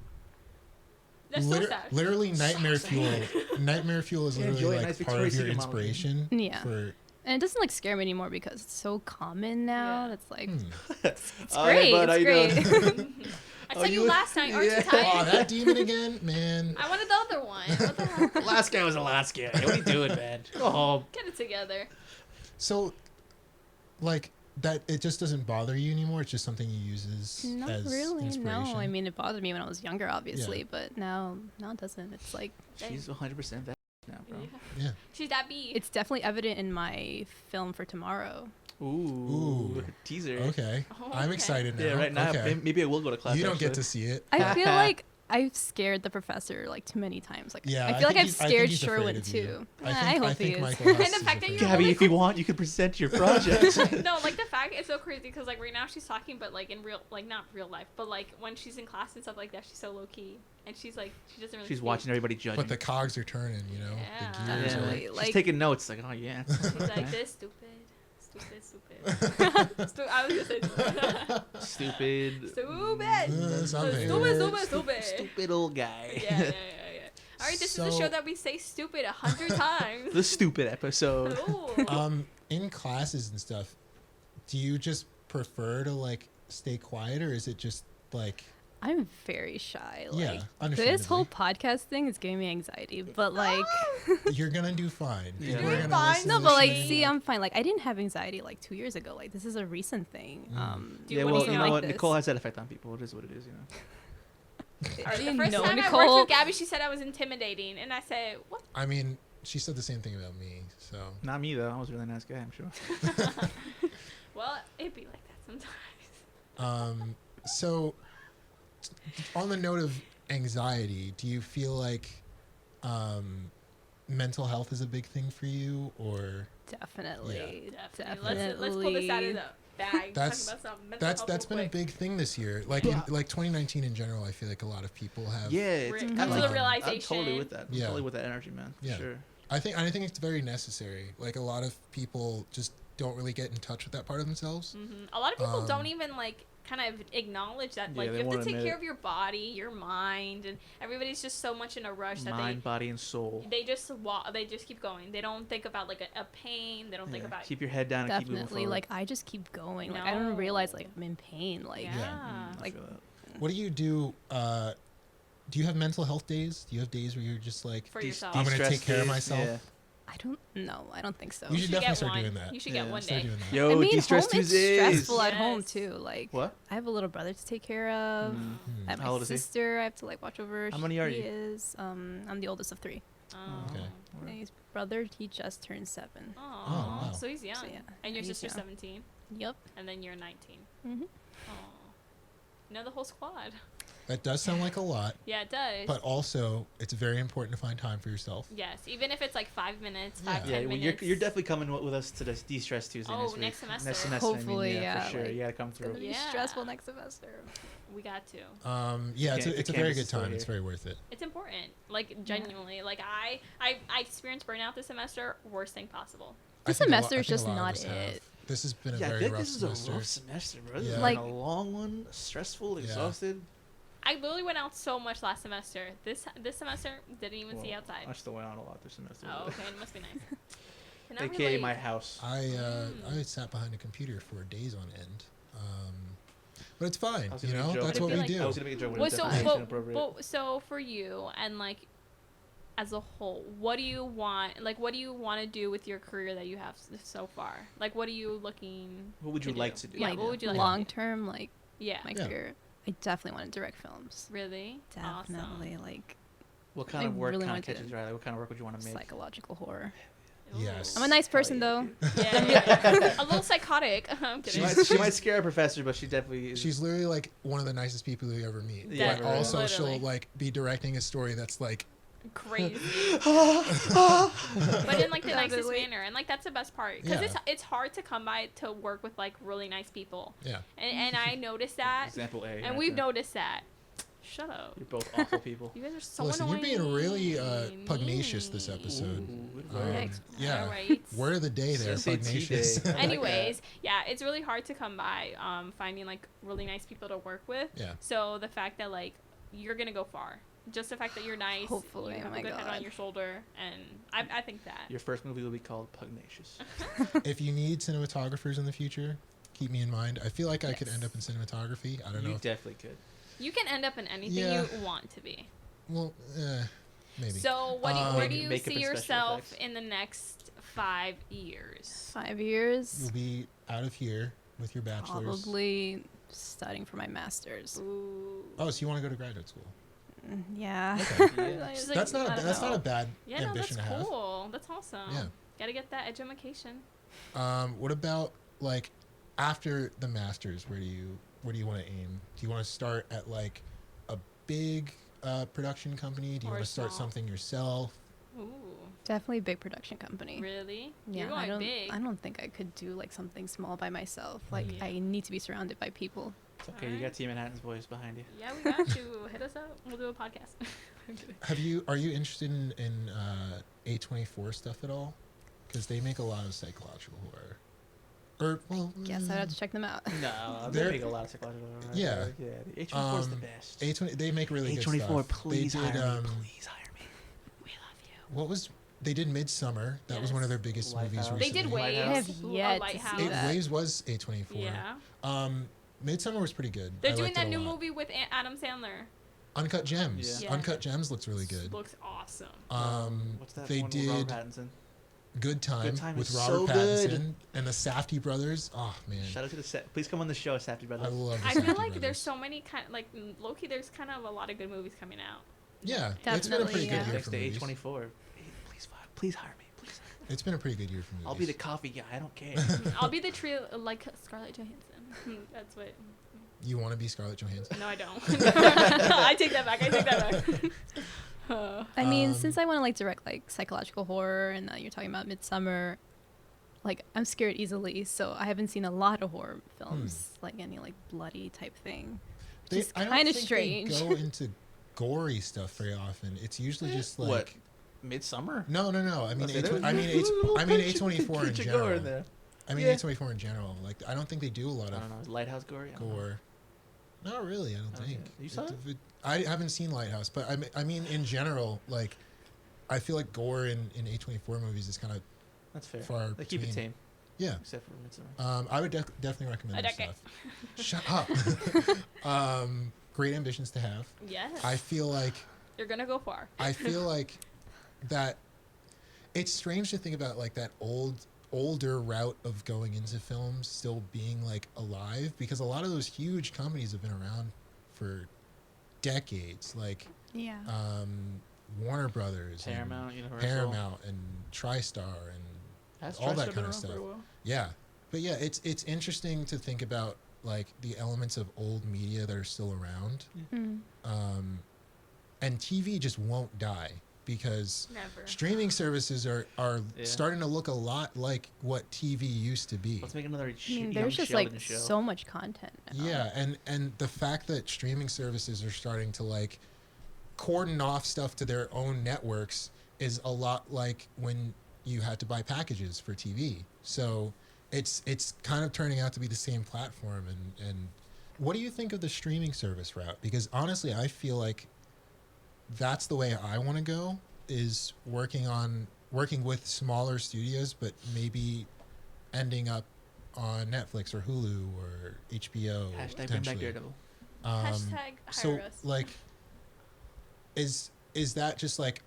That's so sad. literally nightmare fuel. Nightmare fuel is Yeah, literally enjoy a like nice part of Victoria's your Secret model. inspiration. Yeah. For And it doesn't like scare me anymore because it's so common now. Yeah. It's like hmm. it's Oh, hey, great. bud, how It's you great. doing? I Oh, saw you you- last night. Aren't yeah. you tired? Oh, that demon again, man. I wanted the other one. What the hell? Last guy was the last guy. What are you doing, man? Go home. Get it together. So, like that, it just doesn't bother you anymore. It's just something you use Not as really. inspiration. No, I mean it bothered me when I was younger, obviously, Yeah. but now it doesn't. It's like She's 100% that now, bro. Yeah. Yeah. She's that bee. it's definitely evident in my film for tomorrow. Ooh. Teaser. Okay. Oh, I'm okay. excited now. Yeah, right now. Okay. Maybe I will go to class. You don't get actually. to see it. I feel like I've scared the professor like too many times. Like Yeah, I feel like I've he's- I think scared he's afraid Sherwin of you. too. I hope think he is. Michael Huss And the is fact that afraid you of Gabby, you. if you want, you could present your project. No, like the fact it's so crazy because like right now she's talking, but like in real, like not real life, but like when she's in class and stuff like that, she's so low key, and she's like she doesn't really. She's speak. watching everybody judging. But the cogs are turning, you know. Yeah. The gears yeah, are Definitely. she's Like- taking notes. Like, oh yeah. She's like this stupid. I was gonna say Stupid. stupid. something. Stupid. Stupid old guy. Yeah. All right, this is the So- show that we say stupid 100 times. The stupid episode. Ooh. In classes and stuff, do you just prefer to like stay quiet, or is it just like I'm very shy. Like yeah, this understandably. whole podcast thing is giving me anxiety. But like You're gonna do fine. Yeah. People are You're gonna fine. listen no, to but like you. see, I'm fine. Like I didn't have anxiety like 2 years ago. Like this is a recent thing. Do you- Yeah, what do well, you you know? know like what? this. Nicole has that effect on people. It is what it is, you know. All right, Do the you first know time I worked Nicole? with Gabby, she said I was intimidating, and I said, "What?" I mean, she said the same thing about me. So Not me though. I was a really nice guy. I'm sure. Well, it'd be like that sometimes. so on the note of anxiety, do you feel like mental health is a big thing for you, or Definitely. Definitely. Let's pull this out of the bag. That's- Talking about some mental health that's real been a quick. big thing this year? Like in like 2019 in general, I feel like a lot of people have. Yeah, it's Come kinda to the like, realization. I'm totally with that. I'm Yeah. totally with that energy, man. For Yeah. sure. I think it's very necessary. Like a lot of people just don't really get in touch with that part of themselves. A lot of people don't even like kind of acknowledge that like they you have won't to take admit care it. of your body, your mind, and everybody's just so much in a rush that Mind, body, and soul. they just keep going. They don't think about like a pain. They don't think about Keep your head down and keep moving Definitely, forward. like I just keep going. Like I don't realize like I'm in pain. Like yeah. I like- feel that. What do you do? Do you have mental health days? Do you have days where you're just like, For yourself. I'm gonna De-stress take care of days, myself? yeah. I don't know. I don't think so. You should get definitely start one. doing that. You should Yeah. get one Start day. doing that. Yo, I mean, de-stress home is Tuesdays. stressful at home Yes. too. Like What? I have a little brother to take care of. I have How my old is he? sister. I have to like watch over. How many are he you? is. I'm the oldest of 3. Oh. Okay. And his brother, he just turned 7. Oh, wow. so he's young. So, yeah, And your he's sister's young. 17, Yep. and then you're 19. Mhm. Oh, know the whole squad. That does sound like a lot, Yeah, it does. but also it's very important to find time for yourself. Yes, even if it's like 5 minutes, Yeah. 5, Yeah, 10 well, minutes. you're definitely coming with us to this de-stress Tuesday Oh, next week. next semester. Next semester, Hopefully, I mean, yeah, for sure. like, You gotta come It's gonna through. be Yeah. stressful next semester. We got to. Yeah, Can't- it's a the very campus good is still time. It's here. very worth it. It's important. Like genuinely. Like I experienced burnout this semester. Worst thing possible. I This think a semester I is think a just lot of not us have. it. This has been a Yeah, I very think rough this is semester. a rough semester, bro. This Yeah. is Like- a long one, stressful, Yeah. exhausted. I literally went out so much last semester. This semester didn't even see Well, outside. I still went out a lot this semester. Oh, okay. It must be nice. Can I AKA relate? my house. I sat behind a computer for days on end. But it's fine, I was you gonna make know. a joke, That's but what I we feel do. I was gonna make a joke, but Well, it's so, definitely inappropriate. so for you and like as a whole, what do you want? Like, what do you want to do with your career that you have so far? Like, what are you looking? What would you like to do? Yeah, Like what would you like? long to do? term, like Yeah. my Yeah. career. I definitely want to direct films. Really? Definitely, like What kind I of work really kind of wanted to- catches your eye? Like, what kind of work would you want to make? psychological horror. Awesome. Yes. I'm a nice person Hell though. yeah, Yeah. A little psychotic. I'm She kidding. she might scare a professor, but she definitely is. She's literally like one of the nicest people you ever meet. Yeah, But right. also Literally. she'll like be directing a story that's like Crazy. But in like the nicest Definitely. manner, and like that's the best part because Yeah. it's hard to come by to work with like really nice people, yeah. and I noticed that, Example A. and we've noticed that. Shut up. You're both awful people. You guys are so Listen, you're annoying. being really pugnacious this episode. Ooh, Yeah. Alright. Word of the day there, SAT pugnacious. day. I like Anyways, yeah, it's really hard to come by finding like really nice people to work with. Yeah. So the fact that like you're gonna go far, just the fact that you're nice, Hopefully, you oh have my a good head God. on your shoulder, and I think that. Your first movie will be called Pugnacious. If you need cinematographers in the future, keep me in mind. I feel like I could Yes. end up in cinematography. I don't know. You If, definitely could. You can end up in anything Yeah. you want to be. well, maybe. So what where do you Makeup see and special yourself effects. in the next 5 years? 5 years. You'll be out of here with your bachelor's. Probably studying for my master's. Ooh. Oh, so you want to go to graduate school? Yeah. Okay. Yeah. She's like, That's not I a, don't that's not know. a bad Yeah, no, that's ambition to have. cool. That's awesome. Yeah. Gotta get that education. What about like after the masters? Where do you want to aim? Do you want to start at like a big production company? Do you Or want to start small. something yourself? Ooh. Definitely big production company. Really? Yeah, You're going I don't. big. I don't think I could do like something small by myself. Like Yeah. I need to be surrounded by people. It's okay. You got Team Manhattan's voice behind you. Yeah, we got you. Hit us up. We'll do a podcast. I'm kidding. Are you interested in A24 stuff at all? Because they make a lot of psychological horror. Or well, Guess I'd have to check them out. No, They're- they make a lot of psychological. Right? Yeah. Yeah. The H24 is the best. A20 they make really good A24, stuff. please they did, hire me. Please hire me. We love you. What was they did Midsummer? That was one of their Yes. biggest Lighthouse. movies They recently. did Lighthouse. Waves. I have Ooh, yet a to lighthouse. see that. Waves was A24. Yeah. Midsummer was pretty good. They're I doing liked that it a new lot. movie with Adam Sandler. Uncut Gems. Yeah. Uncut Gems looks really good. Looks awesome. What's that They one with Robert did Pattinson? Good Time, Time with is Robert so good. Pattinson and the Safdie brothers. Oh man, Shout out to the set. Please come on the show, Safdie I Brothers. love the I Safdie feel like brothers. there's so many kind like low-key there's kind of a lot of good movies coming out. Yeah, it's been a pretty Definitely, good yeah. year Next for to movies. A24. Hey, please hire me. Please. It's been a pretty good year for movies. I'll be the coffee guy. I don't care. I'll be the trio like Scarlett Johansson. That's what. You want to be Scarlett Johansson? No, I don't. I take that back. I mean, Um, since I want to like direct like psychological horror, and you're talking about Midsummer, like I'm scared easily, so I haven't seen a lot of horror films, like any like bloody type thing. Just I don't kind of think strange. They go into gory stuff very often. It's usually just like What? Midsummer? no. I mean, Okay, there was- I mean, Ooh, A24 in pinch of gore general. there. I mean, Yeah. A24 in general. Like, I don't think they do a lot I of don't know. Is Lighthouse gory? I don't know. gore. Not really, I don't Okay. think. You saw it? I haven't seen Lighthouse, but I mean, in general, like, I feel like gore in A24 movies is kind of That's fair. far They keep it between. tame, Yeah. except for Midsummer. I would definitely recommend this Okay. stuff. Shut up. Great ambitions to have. Yes. I feel like You're gonna go far. that it's strange to think about like that older route of going into films still being like alive, because a lot of those huge companies have been around for decades, like Yeah. Warner Brothers, Paramount, Universal. Paramount, and TriStar, and Has all that TriStar been kind of around stuff. for a while? yeah. But yeah, it's interesting to think about like the elements of old media that are still around, Mm. and TV just won't die because Never. streaming services are Yeah. starting to look a lot like what TV used to be. Let's make another I mean, young there's just Sheldon like show. so much content now. Yeah, and the fact that streaming services are starting to like cordon off stuff to their own networks is a lot like when you had to buy packages for TV. So it's kind of turning out to be the same platform. And what do you think of the streaming service route? Because honestly, I feel like that's the way I want to go, is working with smaller studios, but maybe ending up on Netflix or Hulu or HBO. Hashtag bring back potentially. Daredevil. Hashtag hire So us. like, is that just like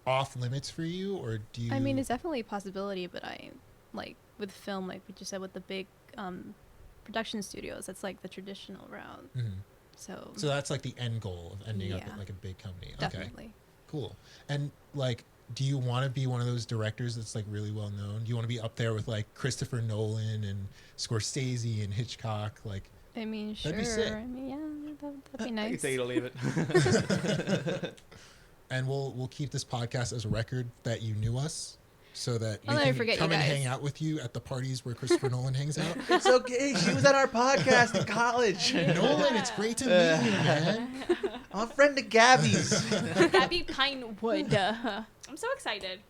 off limits for you, or do you? I mean, it's definitely a possibility, but I like with film, like we just said, with the big production studios, that's like the traditional route. Mhm. So So that's like the end goal of ending up Yeah. at like a big company. Okay, definitely. cool. And like, do you want to be one of those directors that's like really well known? Do you want to be up there with like Christopher Nolan and Scorsese and Hitchcock? Like, I mean, sure. That'd be sick. I mean, yeah, that'd be I can nice. take it or leave it. and we'll keep this podcast as a record that you knew us, so that we I'll never can forget you come and guys. hang out with you at the parties where Christopher Nolan hangs out. It's okay. She was at our podcast in college. Nolan, it's great to meet you, man. I'm a friend of Gabby's. Gaby Pinewood. I'm so excited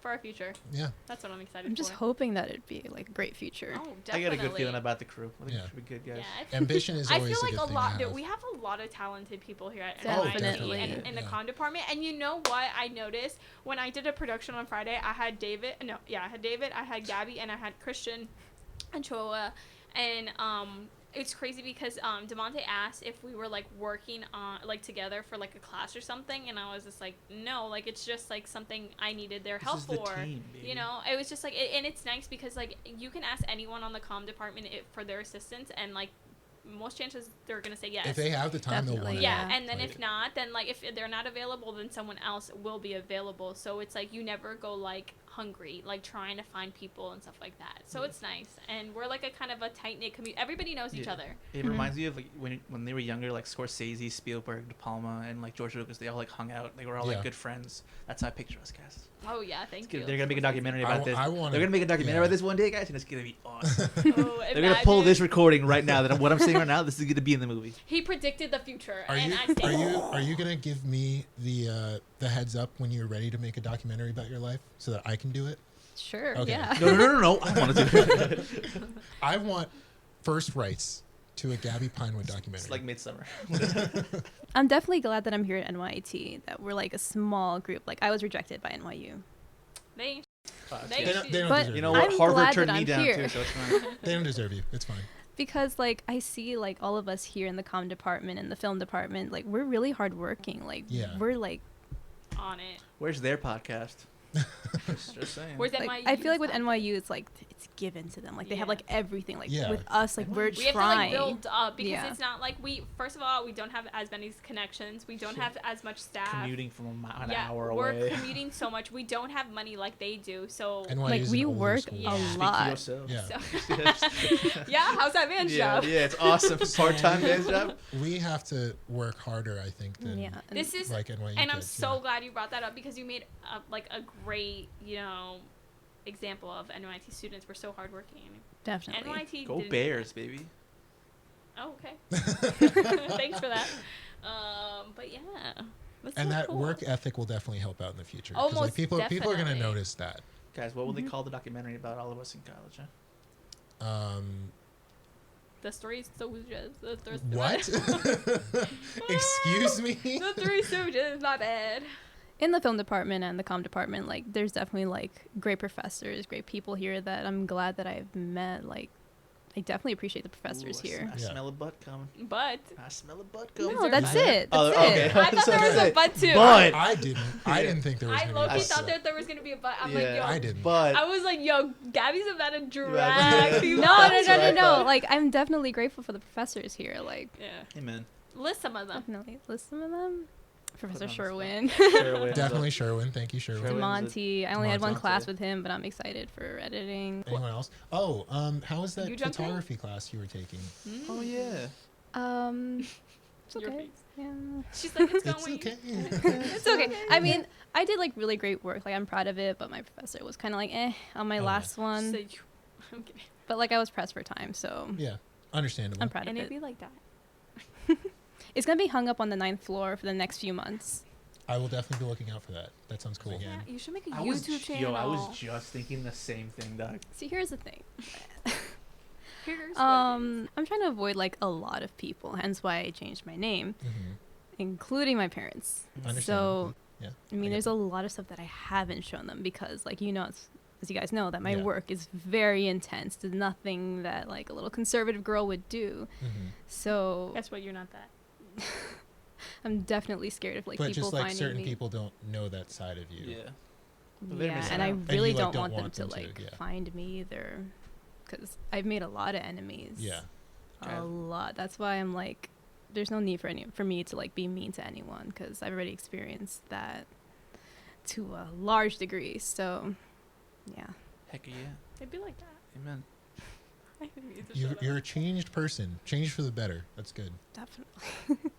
for our future. Yeah. That's what I'm excited I'm just for. hoping that it'd be like a great future. Oh, I definitely. got a good feeling about the crew. I think Yeah. it should be good, guys. Yeah, I think- Ambition is I always feel like a good a thing lot. to have. We have a lot of talented people here at Definitely. NYT and in the Yeah. con department. And you know what I noticed when I did a production on Friday? I had David. I had Gabby, and I had Christian and Choa, and it's crazy because Demonte asked if we were like working on like together for like a class or something, and I was just like, no, like it's just like something I needed their This help is the for. team, baby. You know, it was just like, and it's nice because like you can ask anyone on the comm department for their assistance, and like most chances they're gonna say yes. If they have the time, they'll want Definitely, to. Yeah, Yeah. and then Like- if not, then like if they're not available, then someone else will be available. So it's like you never go like hungry, like trying to find people and stuff like that. So it's nice, and we're like a kind of a tight knit community. Everybody knows each Yeah. other. It Mhm. reminds me of like when they were younger, like Scorsese, Spielberg, De Palma, and like George Lucas. They all like hung out. They were all Yeah. like good friends. That's how I picture us, guys. Oh yeah, thank They're you. gonna make a documentary about this. I want. They're gonna make a documentary yeah. about this one day, guys, and it's gonna be awesome. Oh, They're gonna pull imagine. this recording right now. That what I'm saying right now, this is gonna be in the movie. He predicted the future, Are and you I stayed. are you gonna give me the heads up when you're ready to make a documentary about your life so that I can do it? Sure. Okay. Yeah. No. I want to do it. I want first rights to a Gaby Pinewood documentary. It's like Midsummer. I'm definitely glad that I'm here at NYT. That we're like a small group. Like I was rejected by NYU. They Fuck, They yeah. they don't But- deserve You know you. what? I'm Harvard glad turned that me I'm down here. too, so it's fine. They don't deserve you. It's fine. Because like I see like all of us here in the comm department and the film department, like we're really hardworking. Like Yeah. we're like on it. Where's their podcast? Just saying. Where's like, NYU? I feel like with NYU, it's like it's given to them. Like they have Yeah. like everything. Like Yeah. with us, like we're We have trying. to like build up because Yeah. it's not like first of all, we don't have as many connections. We don't Shit. have as much staff. Commuting from an yeah, hour we're away. commuting so much. We don't have money like they do. So NYU Like, is we an older work school. Yeah. a Speak for lot. yourself. Yeah. So yeah, how's that man's Yeah, job? it's awesome. Part-time man's job. We have to work harder, I think, than Yeah. And This is like NYU and I'm kids, so yeah. glad you brought that up because you made like a great, example of NYT students. We're so hardworking. definitely. NYT Go didn't- Bears, baby. Oh, okay. Thanks for that. But yeah. That's And so that cool. work ethic will definitely help out in the future. Oh, Like most people are gonna definitely. notice that. Guys, what will Mm-hmm. they call the documentary about all of us in college? Huh? The Three Stooges. What? Excuse me? The Three Stooges. My bad. In the film department and the comm department, like there's definitely like great professors, great people here that I'm glad that I've met. Like I definitely appreciate the professors Ooh, here. I smell a butt coming. But I smell a butt coming. No, that's it. Oh, That's okay. it. I thought there was a but too. But I didn't think there was I gonna low-key be thought that there was gonna be a but. I'm like, Yeah, yo. I didn't. but I was like, yo, Gabby's about to Yeah, drag people. No, That's what I no. thought. Like I'm definitely grateful for the professors here. Like Yeah. Amen. List some of them. definitely listen to them. Professor on the Sherwin, Sherwin. Definitely Sherwin. Thank you, Sherwin. Sherwin. Monty. I only had one Monty. class with him, but I'm excited for editing. Anyone else? Oh, how was that You jumped in? photography class you were taking? Oh yeah. It's Your okay. face. Yeah. She's like, it's It's going. okay. It's okay. I mean, I did like really great work. Like I'm proud of it, but my professor was kind of like on my Oh, yeah. last one. So I'm kidding. But like I was pressed for time, so Yeah, understandable. I'm proud And of it'd it. be like that. It's gonna be hung up on the 9th floor for the next few months. I will definitely be looking out for that. That sounds cool. Yeah, you should make a I was YouTube channel. I was just thinking the same thing, Doc. See, here's the thing. Here's what it is. I'm trying to avoid like a lot of people, hence why I changed my name, Mm-hmm. including my parents. Understandable. So Yeah. I mean, get there's that. a lot of stuff that I haven't shown them because, like, you know, as you guys know, that my Yeah. work is very intense. There's nothing that like a little conservative girl would do. Mhm. So Guess what? You're not that. I'm definitely scared of like But people just like finding certain me. people don't know that side of you. Yeah. But they Yeah, miss and out. I And really you, like, don't, don't want them want to them to, like yeah. find me either, because I've made a lot of enemies. Yeah. Okay. A lot. That's why I'm like, there's no need for me to like be mean to anyone because I've already experienced that to a large degree. So, yeah. Heck yeah. It'd be like that. Amen. I didn't mean to shut up. You're a changed person. Changed for the better. That's good. Definitely.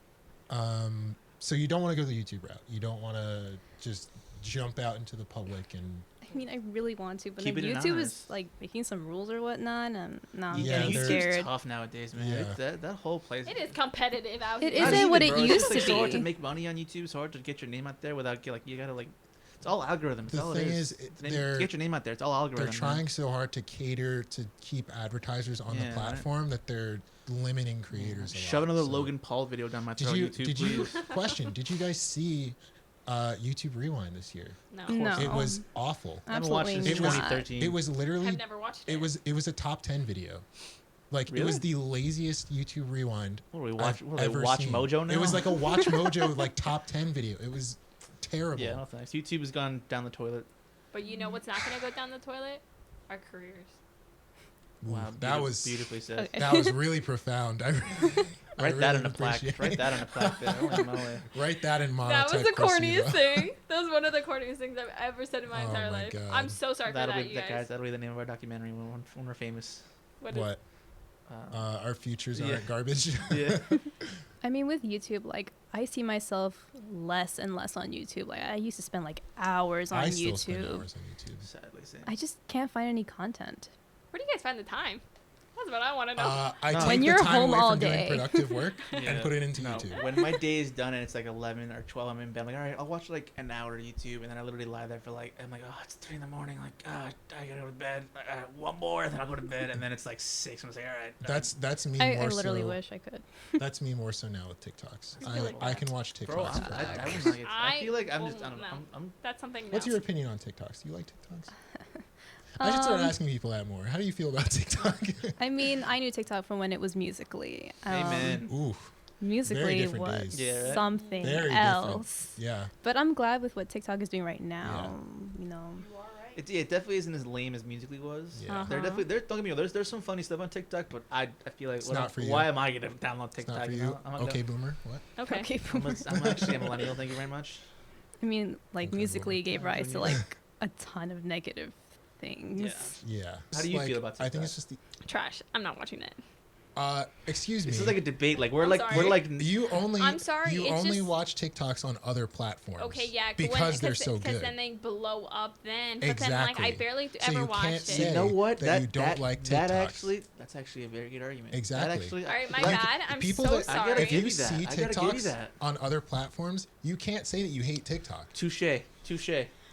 So you don't want to go the YouTube route. You don't want to just jump out into the public and I mean, I really want to, but Keep then it YouTube anonymous. is like making some rules or whatnot, and no, I'm Yeah, getting they're- YouTube's scared. tough nowadays, man. Yeah. That whole place. It is competitive out It here. isn't Not what even, it bro. It's used just, like, to so hard be. to make money on YouTube. It's hard to get your name out there without like you gotta like. It's all algorithm. It's The all thing it is, is. they're- Get your name out there. It's all algorithm. they're trying so hard to cater to keep advertisers on Yeah, the right. platform that they're limiting creators a lot. Shove another So- Logan Paul video down my Did throat. you YouTube, did you please. question? Did you guys see YouTube Rewind this year? No. No. It was awful. I haven't watched Absolutely since It was- not. 2013. It was literally I've never watched it. it was a top 10 video. Like it Really? was the laziest YouTube Rewind What do we watch? I've What do ever we watch seen. Mojo now? It was like a Watch Mojo like top 10 video. It was terrible. Yeah, no thanks. YouTube has gone down the toilet. But you know what's not going to go down the toilet? Our careers. Ooh, Wow, that was beautifully said. Okay. that was really profound. I Write that really in a plaque. appreciate- Write that in a plaque. There. Holy moly. Write that in monotech. That was the corniest cursiva. thing. That was one of the corniest things I've ever said in my Oh entire my life. God. I'm so sorry for That'll that, be you that, guys. guys. That'll be the name of our documentary when we're famous. What is- What? Our futures Yeah. aren't garbage. Yeah. I mean, with YouTube, like I see myself less and less on YouTube. Like I used to spend like hours on I still spend YouTube. hours on YouTube. Sadly, same. I just can't find any content. Where do you guys find the time? That's what I want to know. I No. take When the you're time home away all from doing day. productive work Yeah. and put it into No, YouTube. when my day is done and it's like 11 or 12, I'm in bed. I'm like, all right, I'll watch like an hour of YouTube, and then I literally lie there for like, I'm like, oh, it's 3 in the morning. Like, I gotta go to bed. One more, and then I'll go to bed, and then it's like 6. I'm just like, all right. That's me I more literally so. wish I could. That's me more so now with TikToks. I feel like I that. can watch TikToks. Bro, for I hours. will not get. I feel like I'm will just. I don't know. no. I'm That's something. What's no. your opinion on TikToks? Do you like TikToks? I should start asking people that more. How do you feel about TikTok? I mean, I knew TikTok from when it was Musically. Amen. Ooh, Musically different was days. Yeah, right? something Very different. else. yeah. But I'm glad with what TikTok is doing right now. You know, You are right. It definitely isn't as lame as Musically was. Yeah. They're Uh-huh. definitely don't get me wrong. There's some funny stuff on TikTok, but I feel like It's not for you. why am I gonna download It's TikTok? not for you you. know? I'm not Okay, gonna- boomer. What? Okay. okay. I'm actually a millennial. Thank you very much. I mean, like Okay, Musically well, gave rise to yeah. like a ton of negative things. Yeah. Yeah. How It's do you like- feel about I think TikTok? it's just the. Trash. I'm not watching it. Excuse me. This is like a debate. Like we're I'm like sorry. we're like You only. I'm sorry, You it's only just- watch TikToks on other platforms. Okay, yeah. Because they're so Because good. then they blow up then. But Exactly. then, like, I barely So ever you watched can't it. say- you know what? that you don't like That TikToks. that's actually a very good argument. Exactly. That actually, All right, my like, bad. I'm people so that- I gotta sorry. If give you you that. see I gotta give you TikToks that. on other platforms, you can't say that you hate TikTok. Touche.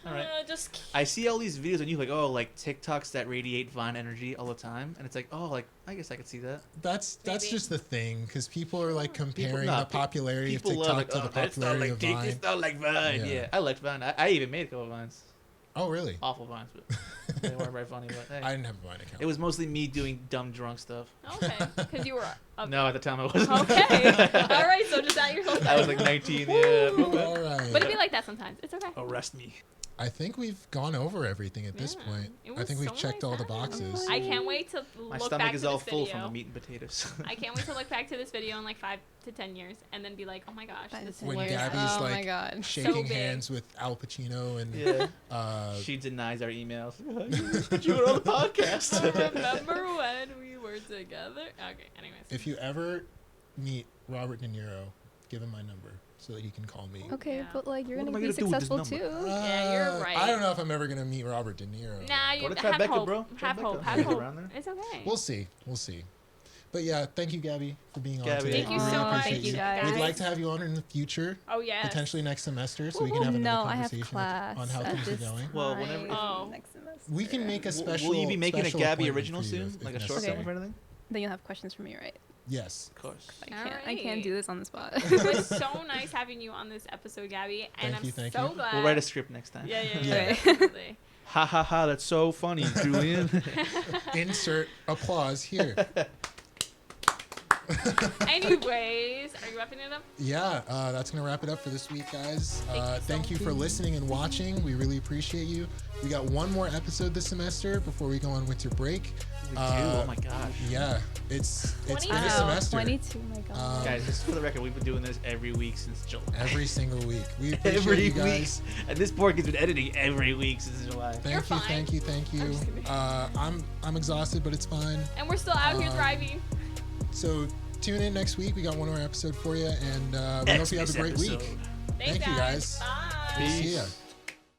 All right. Just I see all these videos on you like, oh, like TikToks that radiate Vine energy all the time, and it's like, oh, like I guess I could see that. That's Maybe. just the thing, because people are like comparing nah, the popularity of People TikTok love like, to the oh, that's not popularity like of Tik- Vine. It's not like Vine. Yeah. Yeah, I liked Vine. I even made a couple of Vines. Oh, really? Awful Vines, but they weren't very funny. But hey, I didn't have a Vine account. it was mostly me doing dumb drunk stuff. okay, because you were. No, at the time I wasn't. Okay. All right. So just at yourself. I was like 19. Yeah. All right. But it'd be like that sometimes. It's okay. Arrest me. I think we've gone over everything at this Yeah. point. It I was think we've so checked nice all the having you. boxes. I can't wait to My look stomach back is to all this full video. from the meat and potatoes. I can't wait to look back to this video in like 5 to 10 years and then be like, oh my gosh, Five to this 10 When was years. Gabby's Oh my like God. shaking big. hands with Al Pacino and Yeah. She denies our emails. But you were on the podcast. remember when we were together? Okay, anyways. if you ever meet Robert De Niro, give him my number so that he can call me. Okay, Yeah. but like you're What gonna am I be gonna do with this successful number? too. Yeah, you're right. I don't know if I'm ever gonna meet Robert De Niro. Nah, you Go to have Tribeca, hope. bro. Have Tribeca. hope. Maybe Have hope. around there. It's okay. We'll see. We'll see. But yeah, thank you, Gabby, for being on Gabby. today. Thank you We so really much. appreciate Thank you, guys. We'd like to have you on in the future, Oh yeah. potentially next semester, so we can have another No, I have conversation class on how at things are this going. Well, whenever- time Oh. next semester. We can make a special. Will you be making a special Gabby appointment original for you soon? if Like a short necessary. film or anything? Then you'll have questions for me, right? Yes. Of course. I can't do this on the spot. It was so nice having you on this episode, Gabby, and Thank you, thank so you. glad. We'll write a script next time. Yeah, Yeah. absolutely. Ha ha ha, that's so funny, Julian. Insert applause here. Anyways, are you wrapping it up? Yeah, that's gonna wrap it up for this week, guys. Thank you so Thank you for much. listening and watching. We really appreciate you. We got one more episode this semester before we go on winter break. We do. Oh my gosh. Yeah, it's been a 22. semester. 22, my God. Guys, just for the record, we've been doing this every week since July. Every single week. We appreciate Every you week. guys. And this board has been editing every week since July. Thank You're you, fine. thank you, thank you. I'm just kidding. I'm exhausted, but it's fine. And we're still out here Um, thriving. So tune in next week. We got one more episode for you, and we hope you have a great week. Xmas episode. Thanks, thank you, guys. Bye. We'll see Peace. ya.